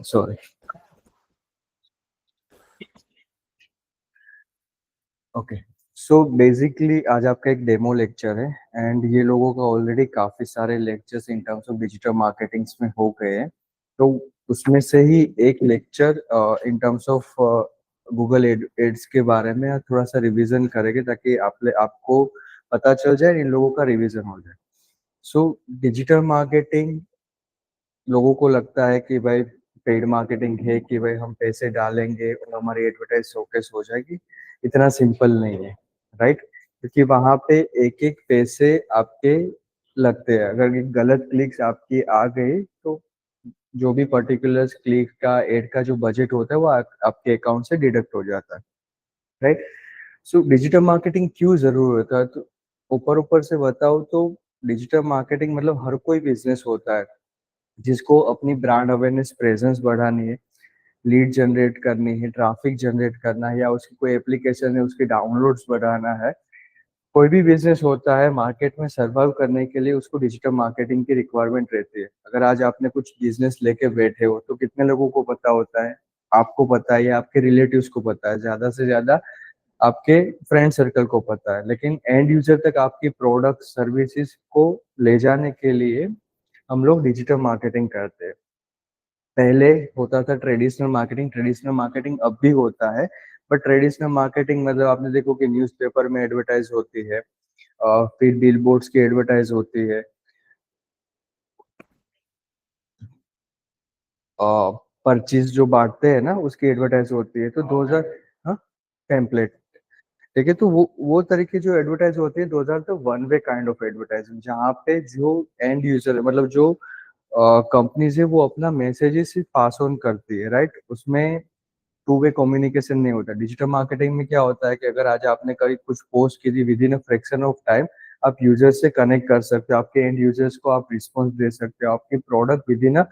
Sorry. Okay, so basically आज आपका एक डेमो लेक्चर है एंड ये लोगों का ऑलरेडी काफ़ी सारे lectures in terms of digital marketings में हो गए हैं। तो उसमें से ही एक lecture in terms of Google ads के बारे में थोड़ा सा रिवीजन करेंगे ताकि आपको पता चल जाए, इन लोगों का रिवीजन हो जाए। सो डिजिटल मार्केटिंग, लोगों को लगता है कि भाई पेड मार्केटिंग है कि भाई हम पैसे डालेंगे और हमारी एडवर्टाइज शोकेस हो जाएगी। इतना सिंपल नहीं है, राइट? क्योंकि वहां पे एक एक पैसे आपके लगते हैं। अगर ये गलत क्लिक्स आपकी आ गई तो जो भी पर्टिकुलर क्लिक का एड का जो बजट होता है वो आपके अकाउंट से डिडक्ट हो जाता है, राइट? सो डिजिटल मार्केटिंग क्यों जरूर होता है? तो ऊपर ऊपर से बताओ तो डिजिटल मार्केटिंग मतलब हर कोई बिजनेस होता है जिसको अपनी ब्रांड अवेयरनेस प्रेजेंस बढ़ानी है, लीड जनरेट करनी है, ट्रैफिक जनरेट करना है, या उसकी कोई एप्लीकेशन है उसके डाउनलोड्स बढ़ाना है। कोई भी बिजनेस होता है मार्केट में सर्वाइव करने के लिए उसको डिजिटल मार्केटिंग की रिक्वायरमेंट रहती है। अगर आज आपने कुछ बिजनेस लेके बैठे हो तो कितने लोगों को पता होता है? आपको पता है या आपके रिलेटिव्स को पता है? ज्यादा से ज्यादा आपके फ्रेंड सर्कल को पता है। लेकिन एंड यूजर तक आपकी प्रोडक्ट सर्विसेज को ले जाने के लिए हम लोग डिजिटल मार्केटिंग करते हैं। पहले होता था ट्रेडिशनल मार्केटिंग अब भी होता है। बट ट्रेडिशनल मार्केटिंग मतलब आपने देखो कि न्यूज़पेपर में एडवर्टाइज होती है, फिर बिलबोर्ड्स की एडवर्टाइज होती है, परचेज जो बांटते हैं ना उसकी एडवर्टाइज होती है। तो 2000, हाँ, टेम्पलेट, ठीक है। तो वो तरीके जो एडवर्टाइज होती है 2000 तो one way kind of advertising, जहाँ पे जो एंड यूजर है मतलब जो कंपनीज है वो अपना मैसेजेस सिर्फ पास ऑन करती है, राइट? उसमें टू वे कम्युनिकेशन नहीं होता। डिजिटल मार्केटिंग में क्या होता है कि अगर आज आपने कहीं कुछ पोस्ट की थी, with in a fraction of time आप यूजर से कनेक्ट कर सकते हो, आपके एंड यूजर्स को आप रिस्पॉन्स दे सकते हो, आपकी product within a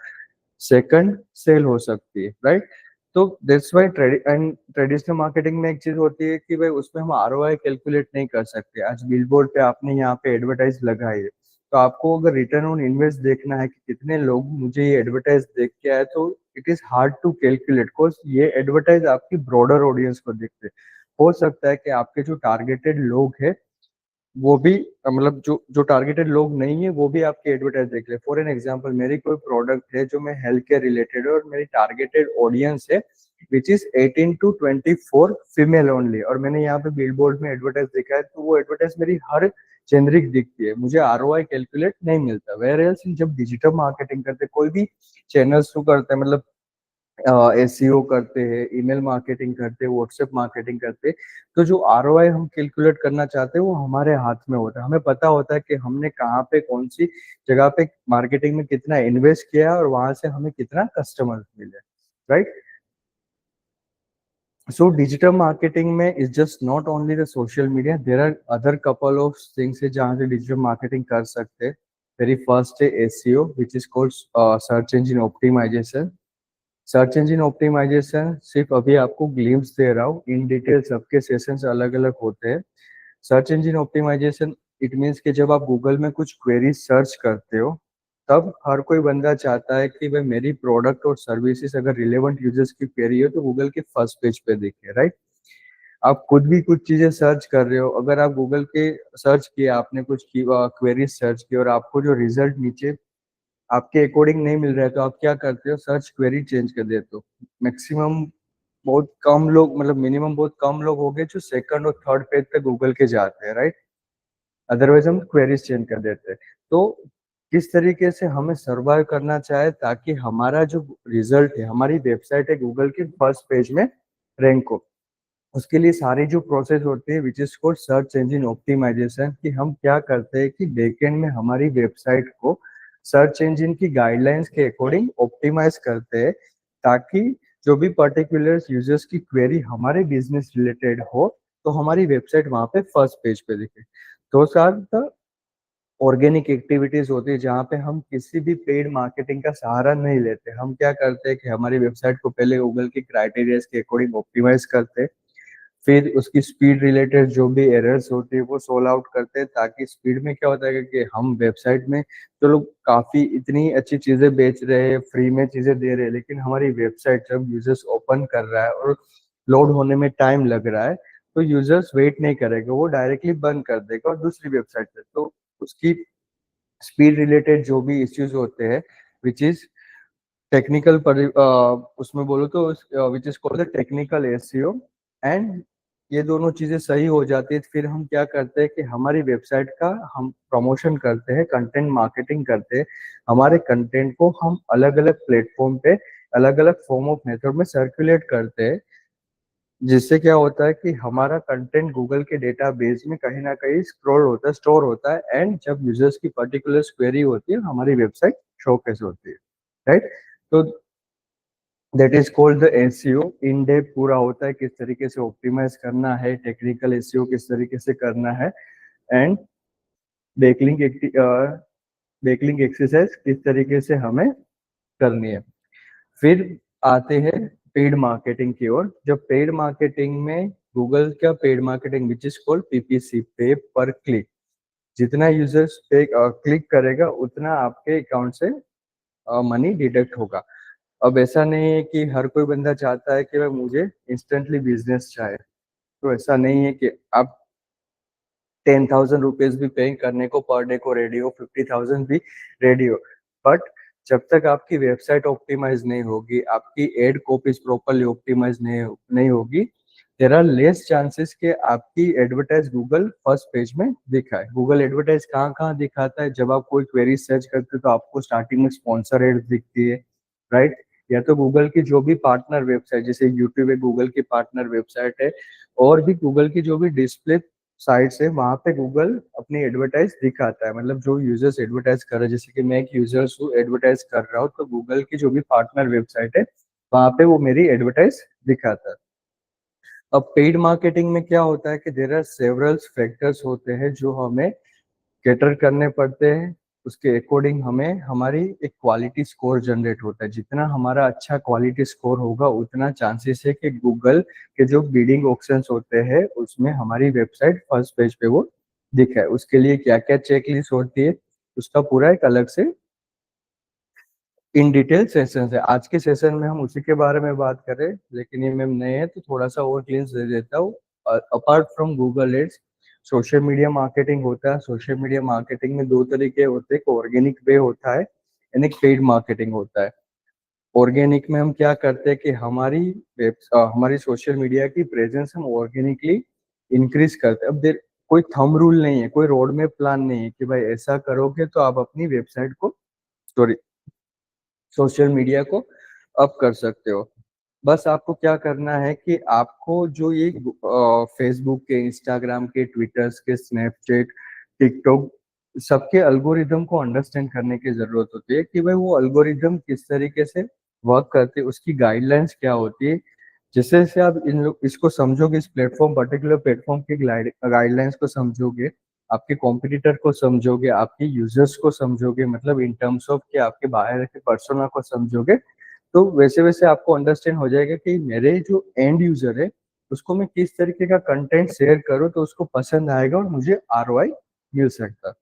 second sale हो सकती है, राइट? तो दैट्स वाई ट्रेडिशनल मार्केटिंग में एक चीज होती है कि भाई उसमें हम आरओआई कैलकुलेट नहीं कर सकते। आज बिलबोर्ड पे आपने यहाँ पे एडवर्टाइज लगाई है, तो आपको अगर रिटर्न ऑन इन्वेस्ट देखना है कि कितने लोग मुझे ये एडवर्टाइज देख के आए, तो it is hard to calculate because ये एडवर्टाइज आपकी ब्रॉडर ऑडियंस को देखते हैं। हो सकता है कि आपके जो टारगेटेड लोग हैं वो भी मतलब जो जो टारगेटेड लोग नहीं है वो भी आपकी एडवर्टाइज देख ले। फॉर एन एग्जांपल, मेरी कोई प्रोडक्ट है जो मैं हेल्थ केयर रिलेटेड है और मेरी टारगेटेड ऑडियंस है which is 18 to 24 female only, और मैंने यहाँ पे बिलबोर्ड में एडवर्टाइज देखा है, तो वो एडवर्टाइज मेरी हर जेनरिक दिखती है, मुझे आरओआई कैलकुलेट नहीं मिलता। वेयर एल्स जब डिजिटल मार्केटिंग करते कोई भी चैनल थ्रू करते हैं, मतलब एसईओ करते हैं, ईमेल मार्केटिंग करते हैं, व्हाट्सएप मार्केटिंग करते हैं, तो जो आरओआई हम कैलकुलेट करना चाहते हैं वो हमारे हाथ में होता है। हमें पता होता है कि हमने कहाँ पे कौन सी जगह पे मार्केटिंग में कितना इन्वेस्ट किया और वहां से हमें कितना कस्टमर्स मिले, राइट? सो डिजिटल मार्केटिंग में is just not only the social media, there are other couple of things है जहाँ से डिजिटल मार्केटिंग कर सकते हैं। वेरी फर्स्ट है SEO which is called search engine optimization. Search engine optimization सिर्फ अभी आपको ग्लिम्स दे रहा हूँ, इन डिटेल सबके सेशंस अलग अलग होते हैं। Search engine optimization it means कि जब आप गूगल में कुछ क्वेरी सर्च करते हो तब हर कोई बंदा चाहता है कि भाई मेरी प्रोडक्ट और सर्विसेज अगर रिलेवेंट यूजर्स की क्वेरी हो तो गूगल के फर्स्ट पेज पे दिखे, राइट? आप खुद भी कुछ चीजें सर्च कर रहे हो, अगर आप गूगल के सर्च किया, आपने कुछ क्वेरी सर्च की और आपको जो रिजल्ट नीचे आपके अकॉर्डिंग नहीं मिल रहा है तो आप क्या करते हो? सर्च क्वेरी चेंज कर देते हो। मैक्सिमम बहुत कम लोग, मतलब मिनिमम बहुत कम लोग हो गए जो सेकंड और थर्ड पेज पे गूगल के जाते हैं, राइट? अदरवाइज हम क्वेरीज चेंज कर देते हैं। तो किस तरीके से हमें सर्वाइव करना चाहे ताकि हमारा जो रिजल्ट है, हमारी वेबसाइट है गूगल के फर्स्ट पेज में रैंक हो, उसके लिए सारी जो प्रोसेस होती है which is called search engine optimization. कि हम क्या करते हैं कि बैकएंड में हमारी वेबसाइट को सर्च इंजन की गाइडलाइंस के अकॉर्डिंग ऑप्टिमाइज करते हैं ताकि जो भी पर्टिकुलर यूजर्स की क्वेरी हमारे बिजनेस रिलेटेड हो तो हमारी वेबसाइट वहां पे फर्स्ट पेज पे दिखे। तो सर ऑर्गेनिक एक्टिविटीज होती है जहाँ पे हम किसी भी पेड मार्केटिंग का सहारा नहीं लेते। हम क्या करते हैं कि हमारी वेबसाइट को पहले गूगल के क्राइटेरिया के अकॉर्डिंग ऑप्टिमाइज करते हैं, फिर उसकी स्पीड रिलेटेड जो भी एरर्स होती है वो सोल्व आउट करते हैं, ताकि स्पीड में क्या होता है कि हम वेबसाइट में चलो काफी इतनी अच्छी चीजें बेच रहे हैं, फ्री में चीजें दे रहे हैं, लेकिन हमारी वेबसाइट जब यूजर्स ओपन कर रहा है और लोड होने में टाइम लग रहा है तो यूजर्स वेट नहीं करेगा, वो डायरेक्टली बंद कर देगा और दूसरी वेबसाइट पे, तो उसकी स्पीड रिलेटेड जो भी इश्यूज होते हैं विच इज टेक्निकल उसमें बोलो तो विच is called the technical SEO, and ये दोनों चीजें सही हो जाती है, फिर हम क्या करते हैं कि हमारी वेबसाइट का हम प्रमोशन करते हैं, कंटेंट मार्केटिंग करते हैं, हमारे कंटेंट को हम अलग अलग प्लेटफॉर्म पे अलग अलग फॉर्म ऑफ मेथड में सर्कुलेट करते हैं, जिससे क्या होता है कि हमारा कंटेंट गूगल के डेटाबेस में कहीं ना कहीं स्क्रॉल होता है, स्टोर होता है, एंड जब यूजर्स की पर्टिकुलर क्वेरी होती है हमारी वेबसाइट शोकेस होती है, राइट। तो that is called the SEO. In depth पूरा होता है किस तरीके से ऑप्टिमाइज करना है, टेक्निकल एसईओ किस तरीके से करना है, एंड बैकलिंक बैकलिंक एक्सरसाइज किस तरीके से हमें करनी है। फिर आते हैं पेड मार्केटिंग की ओर। जब पेड मार्केटिंग में गूगल का paid marketing which is called PPC, पे पर क्लिक, जितना यूजर्स पे क्लिक करेगा उतना आपके अकाउंट से मनी डिडक्ट होगा। अब ऐसा नहीं है कि हर कोई बंदा चाहता है कि भाई मुझे इंस्टेंटली बिजनेस चाहे, तो ऐसा नहीं है कि आप 10,000 रुपीज भी पे करने को पर डे को रेडी हो, 50,000 भी रेडी हो, बट जब तक आपकी वेबसाइट ऑप्टिमाइज नहीं होगी, आपकी एड कॉपीज प्रॉपरली ऑप्टिमाइज नहीं होगी, देर आर लेस चांसेस कि आपकी एडवर्टाइज गूगल फर्स्ट पेज में दिखाए। गूगल एडवर्टाइज कहाँ कहाँ दिखाता है, जब आप कोई क्वेरी सर्च करते हो तो आपको स्टार्टिंग में स्पॉन्सर एड दिखती है, राइट। या तो गूगल की जो भी पार्टनर वेबसाइट, जैसे यूट्यूब है गूगल की पार्टनर वेबसाइट है, और भी गूगल की जो भी डिस्प्ले साइट्स है वहां पे गूगल अपनी एडवर्टाइज दिखाता है, मतलब जो यूजर्स एडवर्टाइज कर रहे हैं, जैसे कि मैं एक यूजर्स हूँ एडवर्टाइज कर रहा हूँ, तो गूगल की जो भी पार्टनर वेबसाइट है वहां पे वो मेरी एडवर्टाइज दिखाता है। अब पेड मार्केटिंग में क्या होता है कि देर आर सेवरल फैक्टर्स होते हैं जो हमें कैटर करने पड़ते हैं, उसके अकॉर्डिंग हमें हमारी एक क्वालिटी स्कोर जनरेट होता है। जितना हमारा अच्छा क्वालिटी स्कोर होगा उतना चांसेस है कि गूगल के जो बीडिंग ऑप्शंस होते हैं उसमें हमारी वेबसाइट फर्स्ट पेज पे वो दिखे। उसके लिए क्या क्या चेकलिस्ट होती है उसका पूरा एक अलग से इन डिटेल सेशन है। आज के सेशन में हम उसी के बारे में बात करें, लेकिन ये मैम नए हैं तो थोड़ा सा और क्लियर दे देता हूँ। Apart from Google ads, social media marketing होता है। सोशल मीडिया मार्केटिंग में दो तरीके होते हैं, एक ऑर्गेनिक वे होता है एंड एक पेड मार्केटिंग होता है। ऑर्गेनिक में हम क्या करते हैं कि हमारी सोशल मीडिया की प्रेजेंस हम ऑर्गेनिकली इंक्रीज करते हैं। अब देर कोई थंब रूल नहीं है, कोई रोड मैप प्लान नहीं है कि भाई ऐसा करोगे तो आप अपनी वेबसाइट को, सॉरी, सोशल मीडिया को अप कर सकते हो। बस आपको क्या करना है कि आपको जो ये फेसबुक के, इंस्टाग्राम के, ट्विटर्स के, स्नैपचैट, टिकटॉक, सबके अल्गोरिदम को अंडरस्टैंड करने की जरूरत होती है कि भाई वो अल्गोरिदम किस तरीके से वर्क करते हैं, उसकी गाइडलाइंस क्या होती है। जैसे जैसे आप इसको समझोगे, इस प्लेटफॉर्म, पर्टिकुलर प्लेटफॉर्म की गाइडलाइंस को समझोगे, आपके कॉम्पिटिटर को समझोगे, आपके यूजर्स को समझोगे, मतलब इन टर्म्स ऑफ कि आपके बाहर के पर्सोना को समझोगे, तो वैसे वैसे आपको अंडरस्टैंड हो जाएगा कि मेरे जो एंड यूजर है उसको मैं किस तरीके का कंटेंट शेयर करूं तो उसको पसंद आएगा और मुझे आरओआई मिल सकता।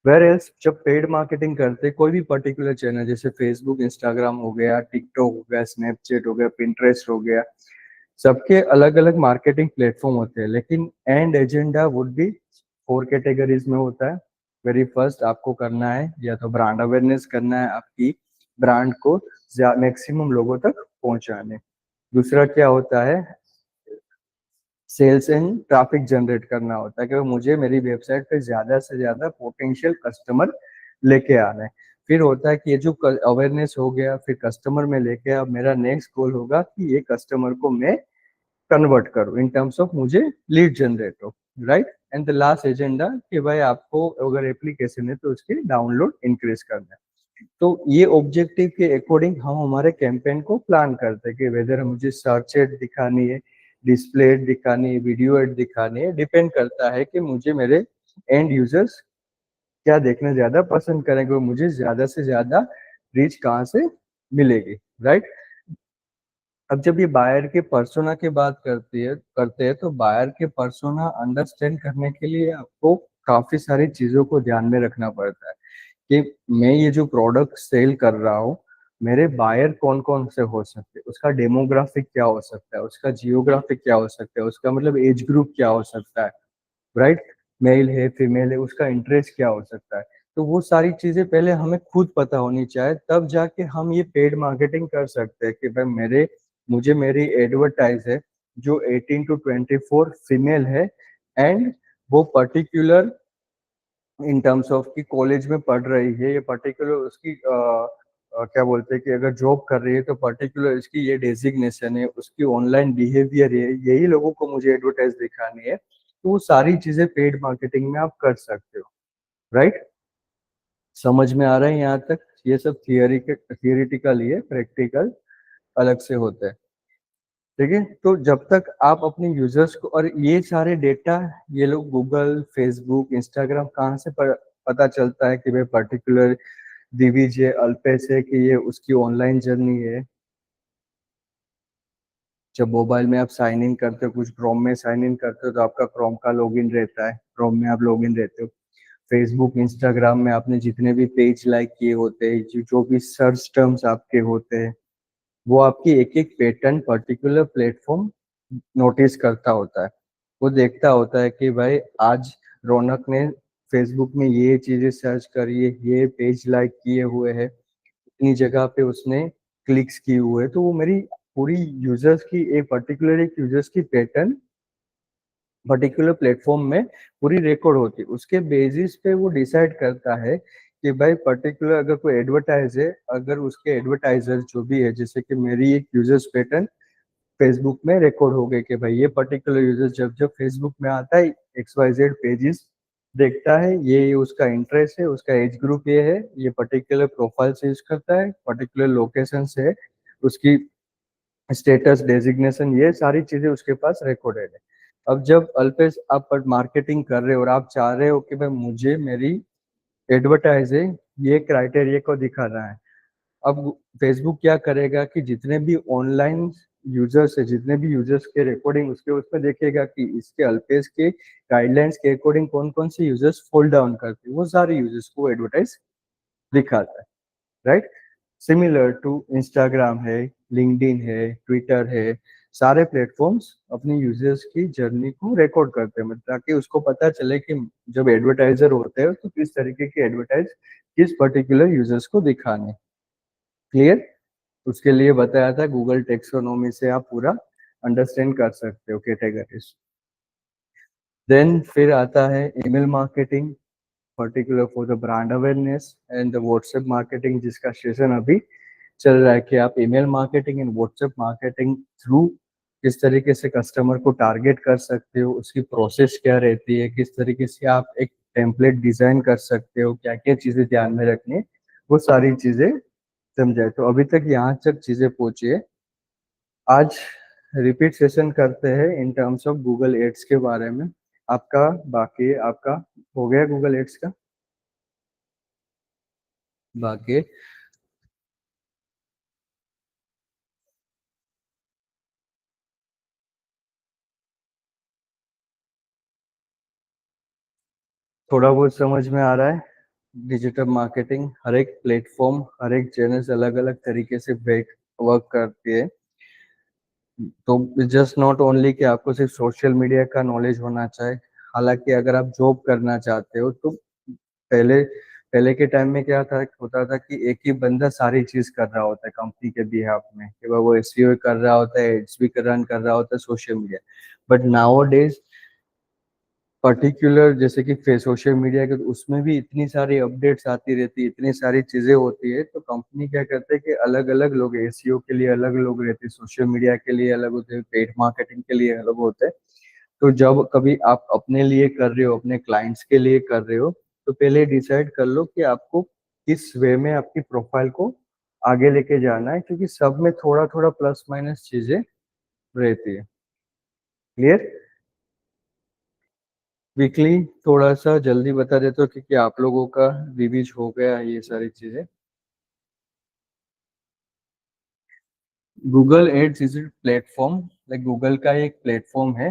वेर एल्स जब पेड मार्केटिंग करते कोई भी पर्टिकुलर चैनल, जैसे फेसबुक, इंस्टाग्राम हो गया, टिकटॉक हो गया, स्नैपचैट हो गया, पिंटरेस्ट हो गया, सबके अलग अलग मार्केटिंग प्लेटफॉर्म होते हैं, लेकिन and agenda would be 4 categories में होता है। वेरी फर्स्ट आपको करना है या तो ब्रांड अवेयरनेस करना है, आपकी ब्रांड को मैक्सिमम लोगों तक पहुंचाने। दूसरा क्या होता है, सेल्स एंड ट्रैफिक जनरेट करना होता है कि मुझे मेरी वेबसाइट पे ज्यादा से ज्यादा पोटेंशियल कस्टमर लेके आना है। फिर होता है कि ये जो अवेयरनेस हो गया, फिर कस्टमर में लेके, अब मेरा नेक्स्ट गोल होगा कि ये कस्टमर को मैं कन्वर्ट करूँ, इन टर्म्स ऑफ मुझे लीड जनरेट हो, right. And the last agenda कि भाई आपको अगर एप्लीकेशन है तो उसके डाउनलोड इंक्रीज करना है। तो ये ऑब्जेक्टिव के अकॉर्डिंग हम हमारे कैंपेन को प्लान करते हैं कि वेदर मुझे सर्च एड दिखानी है, डिस्प्ले एड दिखानी है, वीडियो एड दिखानी है, डिपेंड करता है कि मुझे मेरे एंड यूजर्स क्या देखना ज्यादा पसंद करेंगे, मुझे ज्यादा से ज्यादा रीच कहाँ से मिलेगी, राइट। अब जब ये बायर के पर्सोना की बात करते हैं, तो बायर के पर्सोना अंडरस्टैंड करने के लिए आपको काफी सारी चीजों को ध्यान में रखना पड़ता है कि मैं ये जो प्रोडक्ट सेल कर रहा हूँ, मेरे बायर कौन कौन से हो सकते हैं, उसका डेमोग्राफिक क्या हो सकता है, उसका जियोग्राफिक क्या हो सकता है, उसका मतलब एज ग्रुप क्या हो सकता है, राइट। मेल है फीमेल है, उसका इंटरेस्ट क्या हो सकता है। तो वो सारी चीजें पहले हमें खुद पता होनी चाहिए, तब जाके हम ये पेड मार्केटिंग कर सकते हैं कि भाई मुझे मेरी एडवर्टाइज है जो 18 to 24 फीमेल है, एंड वो पर्टिकुलर इन टर्म्स ऑफ कि कॉलेज में पढ़ रही है, ये पर्टिकुलर उसकी क्या बोलते हैं कि अगर जॉब कर रही है तो पर्टिकुलर इसकी ये डेजिग्नेशन है, उसकी ऑनलाइन बिहेवियर है, यही लोगों को मुझे एडवर्टाइज दिखानी है। तो वो सारी चीजें पेड मार्केटिंग में आप कर सकते हो, राइट। समझ में आ रहा है यहाँ तक? ये सब थियरिटिकल ही है, प्रैक्टिकल अलग से होता है, ठीक है। तो जब तक आप अपने यूजर्स को, और ये सारे डेटा ये लोग गूगल फेसबुक इंस्टाग्राम कहाँ से पता चलता है कि भाई पर्टिकुलर दिविजय अल्पेश है कि ये उसकी ऑनलाइन जर्नी है। जब मोबाइल में आप साइन इन करते हो, कुछ क्रोम में साइन इन करते हो, तो आपका क्रोम का लॉगिन रहता है, क्रोम में आप लॉगिन रहते हो। फेसबुक इंस्टाग्राम में आपने जितने भी पेज लाइक किए होते हैं, जो भी सर्च टर्म्स आपके होते हैं, वो आपकी एक एक पैटर्न पर्टिकुलर प्लेटफॉर्म नोटिस करता होता है। वो देखता होता है कि भाई आज रौनक ने फेसबुक में ये चीजें सर्च करी है, ये पेज लाइक किए हुए है, इतनी जगह पे उसने क्लिक्स किए हुए, तो वो मेरी पूरी यूजर्स की एक यूजर्स की पैटर्न पर्टिकुलर प्लेटफॉर्म में पूरी रिकॉर्ड होती है। उसके बेसिस पे वो डिसाइड करता है कि भाई पर्टिकुलर अगर कोई एडवर्टाइज है, अगर उसके एडवर्टाइजर जो भी है, जैसे कि मेरी एक यूजर्स पैटर्न फेसबुक में रिकॉर्ड हो गई कि भाई ये पर्टिकुलर यूजर जब जब फेसबुक में आता है, XYZ पेजेस देखता है, ये उसका इंटरेस्ट है, उसका एज ग्रुप ये है, ये पर्टिकुलर प्रोफाइल से यूज करता है, पर्टिकुलर लोकेशन से है, उसकी स्टेटस डेजिग्नेशन, ये सारी चीजें उसके पास रिकॉर्डेड है। अब जब अल्पेश आप मार्केटिंग कर रहे हो और आप चाह रहे हो कि भाई मुझे मेरी एडवर्टाइज है ये क्राइटेरिया को दिखा रहा है, अब फेसबुक क्या करेगा कि जितने भी ऑनलाइन यूजर्स है, जितने भी यूजर्स के रिकॉर्डिंग उसके उसमें देखेगा कि इसके अल्पेश के गाइडलाइंस के अकॉर्डिंग कौन कौन से यूजर्स फॉल डाउन करते हैं, वो सारे यूजर्स को एडवर्टाइज दिखाता है, राइट। सिमिलर टू इंस्टाग्राम है, लिंक्डइन है, ट्विटर है, सारे प्लेटफॉर्म्स अपनी यूजर्स की जर्नी को रिकॉर्ड करते हैं, मतलब ताकि उसको पता चले कि जब एडवर्टाइजर होते हैं तो किस तरीके की एडवर्टाइज किस पर्टिकुलर यूजर्स को दिखाने। क्लियर? उसके लिए बताया था गूगल टेक्सोनोमी से आप पूरा अंडरस्टैंड कर सकते हो कैटेगरीज। देन फिर आता है email marketing, particular for the brand awareness and the WhatsApp marketing, जिसका सेशन अभी चल रहा है कि आप email marketing and WhatsApp marketing through किस तरीके से कस्टमर को टारगेट कर सकते हो, उसकी प्रोसेस क्या रहती है, किस तरीके से आप एक टेम्पलेट डिजाइन कर सकते हो, क्या क्या चीजें ध्यान में रखनी है, वो सारी चीजें समझाए। तो अभी तक यहाँ तक चीजें पहुंची है। आज रिपीट सेशन करते हैं in terms of Google ads के बारे में। आपका बाकी आपका हो गया गूगल एड्स का बाकी? थोड़ा बहुत समझ में आ रहा है? डिजिटल मार्केटिंग हर एक प्लेटफॉर्म, हर एक चैनल अलग अलग तरीके से वर्क करती है। तो जस्ट नॉट ओनली कि आपको सिर्फ सोशल मीडिया का नॉलेज होना चाहिए। हालांकि अगर आप जॉब करना चाहते हो तो पहले पहले के टाइम में क्या था, होता था कि एक ही बंदा सारी चीज कर रहा होता है कंपनी के बिहाफ में, कि वो SEO कर रहा होता है, एड्स भी रन कर रहा होता है, social media. But now days particular जैसे कि सोशल मीडिया के, तो उसमें भी इतनी सारी अपडेट्स आती रहती है, इतनी सारी चीजें होती है, तो कंपनी क्या करते हैं कि अलग अलग लोग SEO के लिए अलग लोग रहते हैं, सोशल मीडिया के लिए अलग होते हैं, पेड मार्केटिंग के लिए अलग होते हैं। तो जब कभी आप अपने लिए कर रहे हो, अपने क्लाइंट्स के लिए कर रहे हो, तो पहले डिसाइड कर लो कि आपको किस वे में आपकी प्रोफाइल को आगे लेके जाना है, क्योंकि सब में थोड़ा थोड़ा प्लस माइनस चीजें रहती है। क्लियर? वीकली थोड़ा सा जल्दी बता देते हो क्योंकि आप लोगों का रिवीज हो गया है ये सारी चीजें। Google ads is platform, like Google का एक प्लेटफॉर्म है।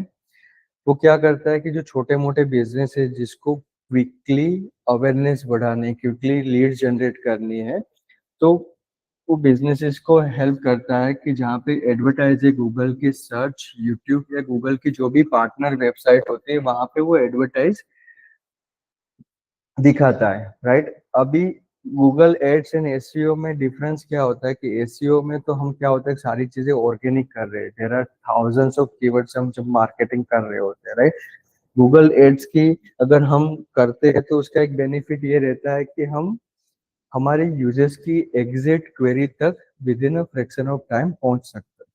वो क्या करता है कि जो छोटे मोटे बिजनेस है जिसको क्विकली अवेयरनेस बढ़ाने, क्विकली लीड जनरेट करनी है, तो वो बिजनेसेस को हेल्प करता है कि जहाँ पे एडवर्टाइज है गूगल की सर्च, यूट्यूब या गूगल की जो भी पार्टनर वेबसाइट होती है वहां पे वो एडवर्टाइज दिखाता है, राइट। अभी गूगल एड्स एंड एसईओ में डिफरेंस क्या होता है कि एसईओ में तो हम क्या होता है सारी चीजें ऑर्गेनिक कर रहे हैं, there are thousands of keywords हम जब मार्केटिंग कर रहे होते हैं, राइट। गूगल एड्स की अगर हम करते हैं तो उसका एक बेनिफिट ये रहता है कि हम हमारे यूजर्स की एग्जैक्ट क्वेरी तक with in a fraction of time पहुंच सकते हैं,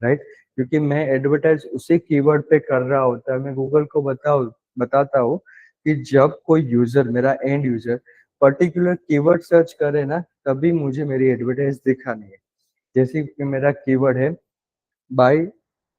राइट। क्योंकि मैं एडवर्टाइज उसी कीवर्ड पे कर रहा होता है, मैं गूगल को बताता हूँ कि जब कोई यूजर, मेरा and user particular keyword search करे ना, तभी मुझे मेरी एडवर्टाइज दिखानी है। जैसे कि मेरा कीवर्ड है bye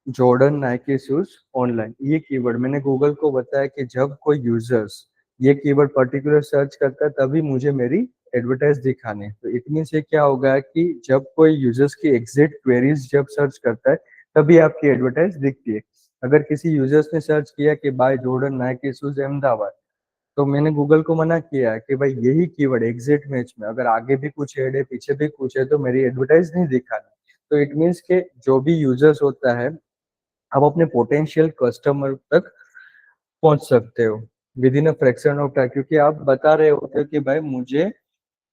Jordan Nike shoes online, ये कीवर्ड मैंने गूगल को बताया कि जब कोई यूजर्स ये कीवर्ड पर्टिकुलर सर्च करता है तभी मुझे मेरी एडवर्टाइज दिखाने। तो इट मीन्स ये क्या होगा कि जब कोई यूजर्स की एग्जैक्ट क्वेरीज जब सर्च करता है तभी आपकी एडवर्टाइज दिखती है। अगर किसी यूजर्स ने सर्च किया कि bye Jordan Nike shoes Ahmedabad, तो मैंने गूगल को मना किया है कि भाई यही कीवर्ड एग्जैक्ट मैच में, अगर आगे भी कुछ ऐड है पीछे भी कुछ है तो मेरी एडवर्टाइज नहीं दिखानी। तो इट मीन्स के जो भी यूजर्स होता है आप अपने पोटेंशियल कस्टमर तक पहुंच सकते हो with in a fraction of time, क्योंकि आप बता रहे होते हो कि भाई मुझे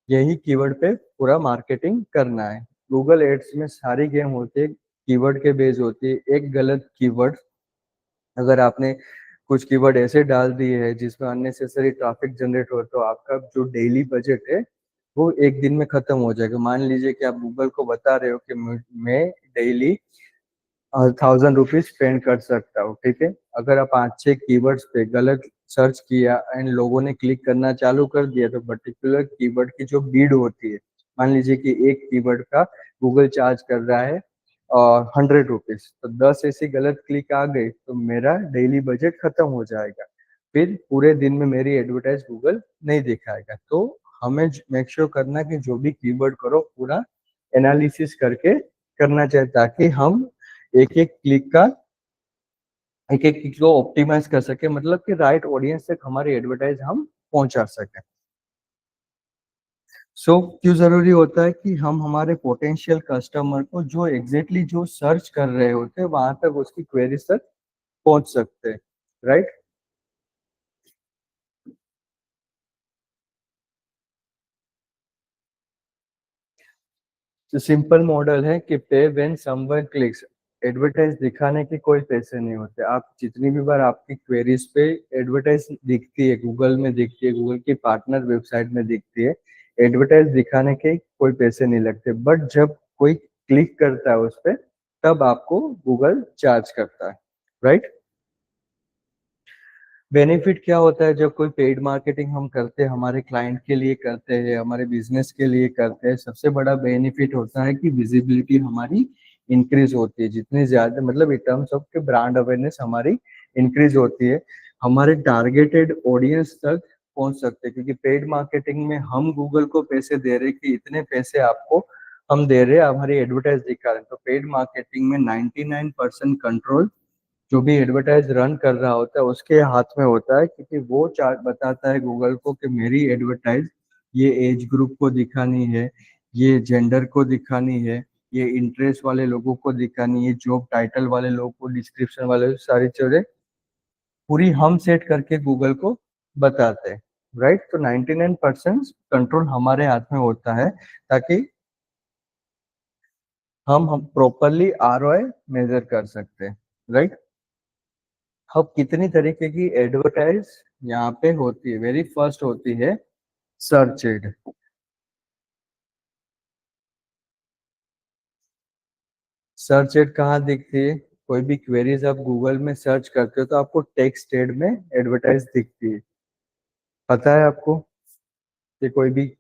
यही कीवर्ड पे पूरा मार्केटिंग करना है। गूगल एड्स में सारी गेम होती है कीवर्ड के बेस होती है। एक गलत कीवर्ड अगर आपने कुछ कीवर्ड ऐसे डाल दिए है जिसमें अननेसेसरी ट्रैफिक जनरेट हो, तो आपका जो डेली बजट है वो एक दिन में खत्म हो जाएगा। मान लीजिए कि आप गूगल को बता रहे हो कि मैं डेली 1000 रुपीज स्पेंड कर सकता हूँ, ठीक है। अगर आप 5-6 कीवर्ड्स पे गलत सर्च किया एंड लोगों ने क्लिक करना चालू कर दिया, तो पर्टिकुलर कीवर्ड की जो बीड होती है, मान लीजिए कि एक कीवर्ड का गूगल चार्ज कर रहा है 100 रुपीज, तो 10 ऐसी गलत क्लिक आ गई तो मेरा डेली बजट खत्म हो जाएगा। फिर पूरे दिन में मेरी एडवर्टाइज गूगल नहीं दिखाएगा। तो हमें मेक श्योर करना कि जो भी कीवर्ड करो पूरा एनालिसिस करके करना चाहिए, ताकि हम एक एक क्लिक का एक एक क्लिक को ऑप्टिमाइज कर सके, मतलब कि राइट ऑडियंस तक हमारी एडवर्टाइज हम पहुंचा सके। सो क्यों जरूरी होता है कि हम हमारे पोटेंशियल कस्टमर को जो एग्जैक्टली जो सर्च कर रहे होते हैं वहां तक उसकी क्वेरीज तक पहुंच सकते हैं, राइट। तो सिंपल मॉडल है कि पे व्हेन समवन क्लिक्स, एडवर्टाइज दिखाने के कोई पैसे नहीं होते। आप जितनी भी बार आपकी क्वेरीज पे एडवर्टाइज दिखती है, गूगल में दिखती है, गूगल की पार्टनर वेबसाइट में दिखती है, एडवर्टाइज दिखाने के कोई पैसे नहीं लगते। बट जब कोई क्लिक करता है उस पर तब आपको गूगल चार्ज करता है, राइट। बेनिफिट क्या होता है जब कोई पेड मार्केटिंग हम करते हैं, हमारे क्लाइंट के लिए करते हैं, हमारे बिजनेस के लिए करते हैं, सबसे बड़ा बेनिफिट होता है कि विजिबिलिटी हमारी इंक्रीज होती है। जितनी ज्यादा मतलब इन टर्म्स ऑफ के ब्रांड अवेयरनेस हमारी इंक्रीज होती है, हमारे टारगेटेड ऑडियंस तक पहुंच सकते हैं। क्योंकि पेड मार्केटिंग में हम गूगल को पैसे दे रहे हैं कि इतने पैसे आपको हम दे रहे हैं, हमारी एडवर्टाइज दिखा रहे हैं। तो पेड मार्केटिंग में 99% कंट्रोल जो भी एडवर्टाइज रन कर रहा होता है उसके हाथ में होता है, क्योंकि वो चार्ट बताता है गूगल को कि मेरी एडवर्टाइज ये एज ग्रुप को दिखानी है, ये जेंडर को दिखानी है, ये इंटरेस्ट वाले लोगों को दिखानी है, जॉब टाइटल वाले लोगों को, डिस्क्रिप्शन वाले, सारी चीजें पूरी हम सेट करके गूगल को बताते हैं, राइट। तो 99% कंट्रोल हमारे हाथ में होता है ताकि हम प्रॉपरली आरओआई मेजर कर सकते हैं, राइट। अब कितनी तरीके की एडवर्टाइज यहाँ पे होती है। वेरी फर्स्ट होती है सर्च एड। सर्च एड कहाँ दिखती है? कोई भी क्वेरीज आप गूगल में सर्च करते हो तो आपको टेक्स्ट एड में एडवर्टाइज दिखती है। पता है आपको कि कोई भी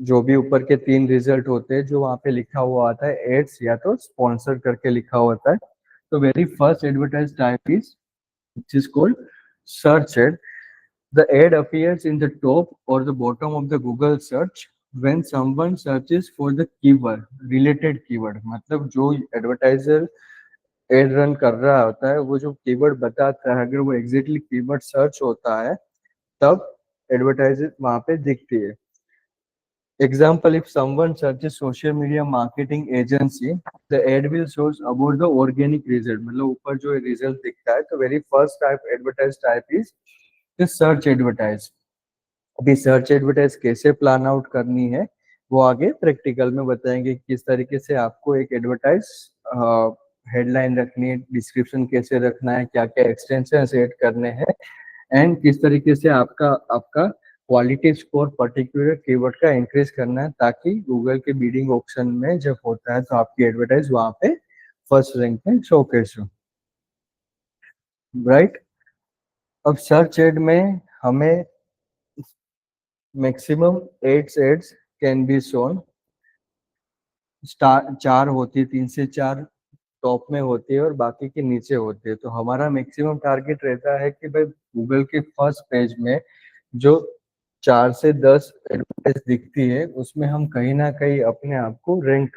जो भी ऊपर के 3 रिजल्ट होते हैं जो वहाँ पे लिखा हुआ आता है एड्स या तो स्पॉन्सर करके लिखा हुआ होता है। तो very first advertise type is which is called search ad, the ad appears in the top or the bottom of the Google search when someone searches for the keyword, related keyword. मतलब जो advertiser ad run कर रहा होता है वो जो keyword बताता है, अगर वो एग्जैक्टली कीवर्ड सर्च होता है तब एडवर्टाइजर वहां पे दिखती है. Example, if someone searches social media marketing agency, the ad will shows about the organic result. मतलब ऊपर जो result दिखता है तो very first type advertise type is the search advertise. अभी सर्च एडवर्टाइज कैसे प्लान आउट करनी है वो आगे प्रैक्टिकल में बताएंगे, किस तरीके से आपको एक एडवर्टाइज हेडलाइन रखनी है, डिस्क्रिप्शन कैसे रखना है, क्या क्या एक्सटेंशन ऐड करने हैं, एंड किस तरीके से आपका आपका क्वालिटी स्कोर पर्टिकुलर कीवर्ड का इंक्रीज करना है ताकि गूगल के बिडिंग ऑप्शन में जब होता है तो आपकी एडवर्टाइज वहां पे फर्स्ट रैंक में शोकेस हो. राइट. अब सर्च एड में हमें maximum 8 ads can be shown. चार होती है, 3 से 4 टॉप में होती है और बाकी के नीचे होते हैं. तो हमारा मैक्सिमम टारगेट रहता है कि भाई गूगल के फर्स्ट पेज में जो 4 से 10 एडवर्टाइज दिखती है उसमें हम कहीं ना कहीं अपने आप को रैंक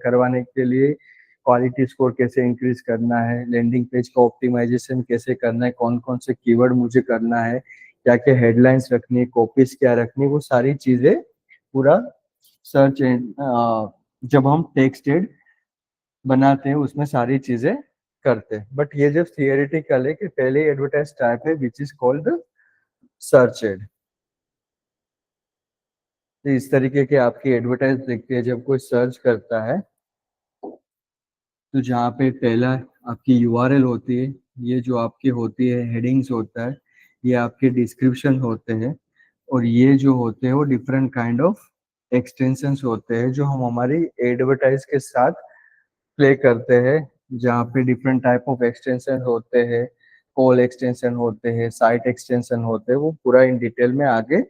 करवाने के लिए क्वालिटी स्कोर कैसे इंक्रीज करना है, लैंडिंग पेज का ऑप्टिमाइजेशन कैसे करना है, कौन कौन से कीवर्ड मुझे करना है, क्या क्या हेडलाइंस रखनी है, कॉपीज क्या रखनी है, वो सारी चीजें पूरा सर्च एंड जब हम टेक्स्ट एड बनाते हैं उसमें सारी चीजें करते हैं. बट ये जब थियोरेटिकल है कि पहले एडवर्टाइज टाइप है which is called search add. तो इस तरीके के आपकी एडवर्टाइज दिखती है जब कोई सर्च करता है. तो जहाँ पे पहला आपकी यूआरएल होती है, ये जो आपकी होती है हेडिंग्स होता है, ये आपके डिस्क्रिप्शन होते हैं, और ये जो होते हैं वो डिफरेंट काइंड ऑफ एक्सटेंशंस होते हैं जो हम हमारी एडवर्टाइज के साथ प्ले करते हैं. जहाँ पे डिफरेंट टाइप ऑफ एक्सटेंशन होते हैं, कॉल एक्सटेंशन होते हैं, साइट एक्सटेंशन होते हैं, वो पूरा इन डिटेल में आगे